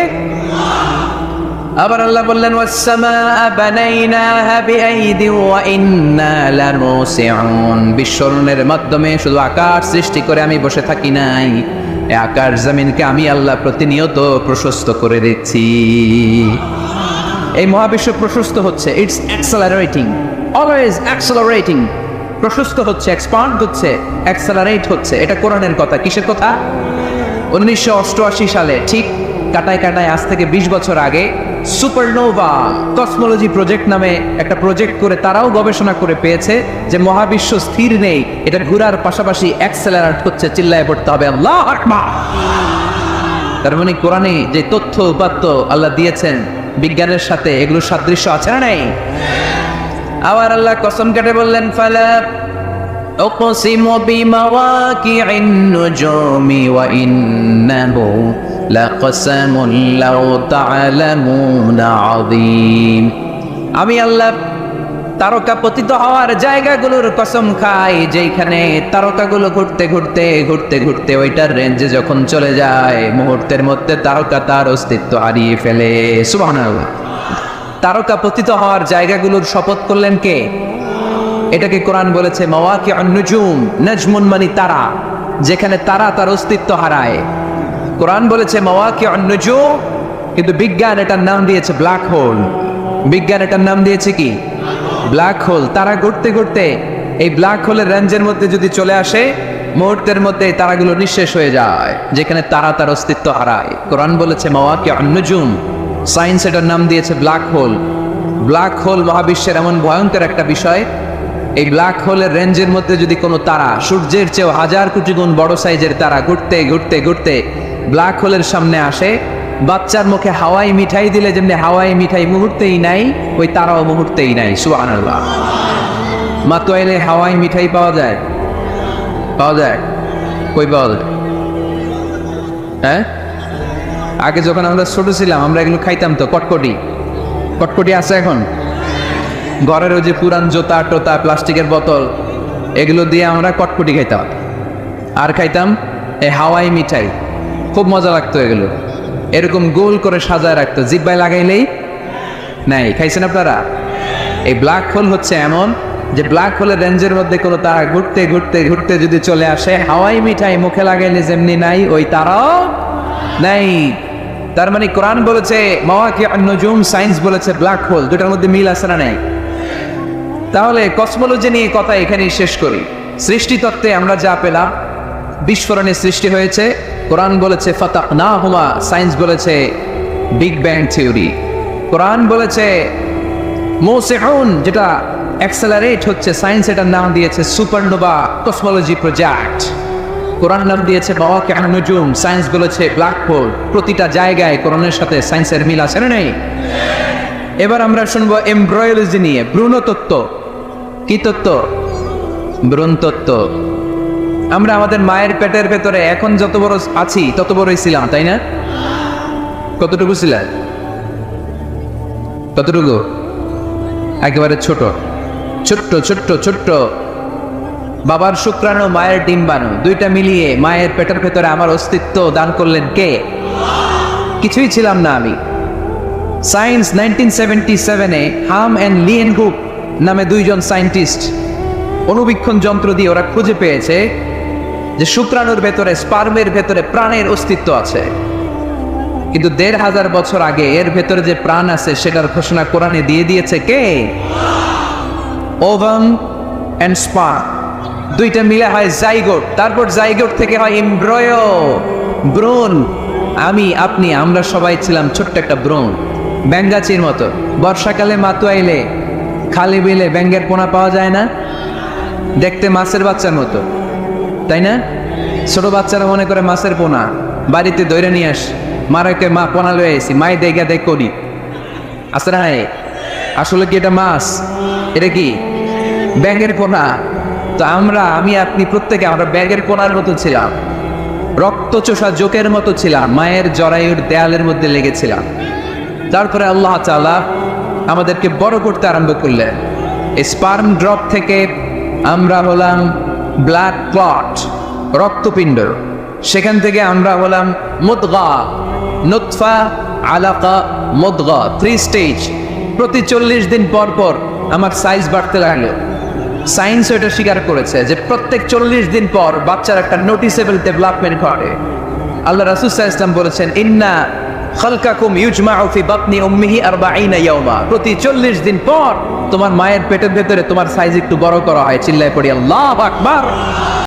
আবার আল্লাহ বললেন, ওয়াস-সামাআ বানাইনাহা বিআইদিন ওয়া ইন্না লামুসিউন। বিস্ফোরণের মাধ্যমে শুধু আকাশ সৃষ্টি করে আমি বসে থাকি নাই, এই আকাশ জমিনকে আমি আল্লাহ প্রতিনিয়ত প্রশস্ত করে দিচ্ছি। এই মহাবিশ্ব প্রশস্ত হচ্ছে, ইটস অ্যাক্সেলারেটিং, অলওয়েজ অ্যাক্সেলারেটিং। প্রশস্ত হচ্ছে, এক্সপান্ড হচ্ছে, অ্যাক্সেলারেট হচ্ছে। এটা কোরআনের কথা। কিসের কথা? 1988 সালে, ঠিক কাটায় কাটায় আজ থেকে 20 বছর আগে, সুপারনোভা কসমোলজি প্রজেক্ট নামে একটা প্রজেক্ট করে তারাও গবেষণা করে পেয়েছে যে মহাবিশ্ব স্থির নেই, এটা ঘোরার পাশাপাশি অ্যাক্সেলারেট হচ্ছে। চিল্লায় পড়তে হবে আল্লাহু আকবার। তার মানে কোরআনে যে তথ্য উপাত্ত আল্লাহ দিয়েছেন, বিজ্ঞানের সাথে এগুলোর সাদৃশ্য আছে না নাই? আবার আল্লাহ কসম কেটে বললেন, ফালা উকসিমু বিমাওয়াকি'ন নুজুমি ওয়া ইন্নাহু লাকসামুন লাউ তা'লামুনা আযীম। আমি আল্লাহ তারকা পতিত হওয়ার জায়গাগুলোর কসম খাই, যেখানে তারকাগুলো ঘুরতে ঘুরতে ঘুরতে ঘুরতে ওইটার রেঞ্জে যখন চলে যায়, মুহূর্তের মধ্যে তারকা তার অস্তিত্ব হারিয়ে ফেলে। সুবহানাল্লাহ। তারকা পতিত হওয়ার জায়গাগুলোর শপথ করলেন কে? এটাকে কোরআন বলেছে মাওয়াকিউন নুজুম। নাজমুন মানে তারা, যেখানে তারা তার অস্তিত্ব হারায়। কোরআন বলেছে মাওয়াকিউন নুজুম, কিন্তু বিজ্ঞান এটার নাম দিয়েছে ব্ল্যাক হোল। বিজ্ঞান এটার নাম দিয়েছে কি? Black hole. তারা ঘুরতে ঘুরতে এই ব্ল্যাক হোলের রেঞ্জের মধ্যে যদি চলে আসে, মুহূর্তের মধ্যে তারাগুলো নিঃশেষ হয়ে যায়, যেখানে তারা তার অস্তিত্ব হারায়। কোরআন বলেছে মাওয়াকিউন নুজুম। সায়েন্স এটার নাম দিয়েছে ব্ল্যাক হোল। ব্ল্যাক হোল মহাবিশ্বের এমন ভয়ঙ্কর একটা বিষয়, এই ব্ল্যাক হোলের রেঞ্জের মধ্যে যদি কোনো তারা, সূর্যের চেয়েও 1000 কোটি গুণ বড় সাইজের তারা ঘুরতে ঘুরতে ঘুরতে ব্ল্যাক হোলের সামনে আসে, বাচ্চার মুখে হাওয়াই মিঠাই দিলে যেমনি হাওয়াই মিঠাই মুহূর্তেই নাই, ওই তারাও মুহূর্তেই নাই। সুবহানাল্লাহ। মাতোয়াইলে হাওয়াই মিঠাই পাওয়া যায়? পাওয়া যায়? কই পাওয়া যায়? হ্যাঁ, আগে যখন আমরা ছোট ছিলাম, আমরা এগুলো খাইতাম তো। কটকটি, কটকটি আছে এখন? ঘরের ওই যে পুরান জোতা টোতা প্লাস্টিকের বোতল এগুলো দিয়ে আমরা কটকটি খাইতাম। আর খাইতাম এই হাওয়াই মিঠাই, খুব মজা লাগতো এগুলো। এরকম গোল করে সাজায় রাখতো, জিব্বায় লাগাইলেই নাই। খাইছেন আপনারা? এই ব্ল্যাক হোল হচ্ছে এমন যে ব্ল্যাক হোলের রেঞ্জের মধ্যে কোনো তারা ঘুরতে ঘুরতে ঘুরতে যদি চলে আসে, হাওয়াই মিঠাই মুখে লাগাইলে যেমনি নাই, ওই তারাও নাই। তার মানে কোরআন বলেছে মাওয়াকিউন নুজুম, সায়েন্স বলেছে ব্ল্যাক হোল, দুটার মধ্যে মিল আছে না নাই? তাহলে কসমোলজি নিয়ে কথা এখানেই শেষ করি। সৃষ্টিতত্ত্বে আমরা যা পেলাম, বিস্ফোরণের সৃষ্টি হয়েছে। কোরআন বলেছে ফাতাহনাহুমা, সায়েন্স বলেছে বিগ ব্যাং থিওরি। কোরআন বলেছে মুসিউন, যেটা অ্যাক্সেলারেট হচ্ছে, সায়েন্স এটার নাম দিয়েছে সুপারনোভা কসমোলজি প্রজেক্ট। কোরআন নাম দিয়েছে মাওয়াকিউন নুজুম, সায়েন্স বলেছে ব্ল্যাক হোল। প্রতিটা জায়গায় কোরআনের সাথে সায়েন্সের মিল আছে না নেই? এবার আমরা শুনবো এমব্রয়োলজি নিয়ে, ভ্রূণতত্ত্ব। কি তত্ত্ব? ভ্রূণতত্ত্ব। আমরা আমাদের মায়ের পেটের ভেতরে এখন যত বড় আছি তত বড়ই ছিলাম, তাই না? কতটুকু ছিলেন? কতটুকু? একেবারে ছোট ছোট্ট ছোট্ট ছোট্ট। বাবার শুক্রাণু, মায়ের ডিম্বাণু, দুইটা মিলিয়ে মায়ের পেটের ভেতরে আমার অস্তিত্ব দান করলেন কে? কিছুই ছিলাম না আমি। সায়েন্স 1977-এ হাম অ্যান্ড লিয়েনহুক নামে দুইজন সায়েন্টিস্ট অণুবীক্ষণ যন্ত্র দিয়ে ওরা খুঁজে পেয়েছে যে শুক্রাণুর ভেতরে, স্পার্মের ভেতরে প্রাণের অস্তিত্ব আছে। কিন্তু ১৫০০ বছর আগে এর ভেতরে যে প্রাণ আছে সেটার ঘোষণা কোরআনে দিয়ে দিয়েছে কে? ওভাম অ্যান্ড স্পার্ম, দুইটা মিলে হয় জাইগোট, তারপর জাইগোট থেকে হয় এমব্রয়ো, ভ্রূণ। আমি, আপনি, আমরা সবাই ছিলাম ছোট্ট একটা ভ্রূণ, ব্যাঙ্গাচির মতো। বর্ষাকালে মাতু আইলে খালি বিলে ব্যাঙ্গের পোনা পাওয়া যায় না? দেখতে মাছের বাচ্চার মতো, তাই না? ছোট বাচ্চারা মনে করে মাছের পোনা, বাড়িতে দৈরে নিয়ে আস, মারাকে মা পোনা লয়ে আসি, মাই দেখা দেখ করি। আসে না? আসলে কি এটা মাছ? এটা কি ব্যাঙের পোনা? তো আমরা, আমি, আপনি, প্রত্যেকে আমরা ব্যাঙের পোনার মতো ছিলাম, রক্তচোষা জোকের মতো ছিলাম, মায়ের জরায়ুর দেয়ালের মধ্যে লেগেছিলাম। তারপরে আল্লাহ তাআলা আমাদেরকে বড় করতে আরম্ভ করলেন। স্পার্ম ড্রপ থেকে আমরা হলাম ব্লাড ক্লট, রক্তপিণ্ড। সেখান থেকে আমরা হলাম মুদগা, নুতফা, আলাকা, মুদগা, 3 স্টেজ। প্রতি 40 দিন পর পর আমার সাইজ বাড়তে লাগলো। সায়েন্স এটা স্বীকার করেছে যে প্রত্যেক 40 দিন পর বাচ্চার একটা নোটিসেবল ডেভেলপমেন্ট ঘটে। আল্লাহ রাসূল সাল্লাল্লাহু আলাইহি ওয়াসাল্লাম বলেছেন ইন্না খালকাকুম ইউজমাউ ফি বাতনি উম্মিহি 40 ইয়াওমা, প্রতি 40 দিন পর তোমার মায়ের পেটের ভেতরে তোমার সাইজ একটু বড় করা হয়। চিল্লায় পড়ি আল্লাহু আকবার।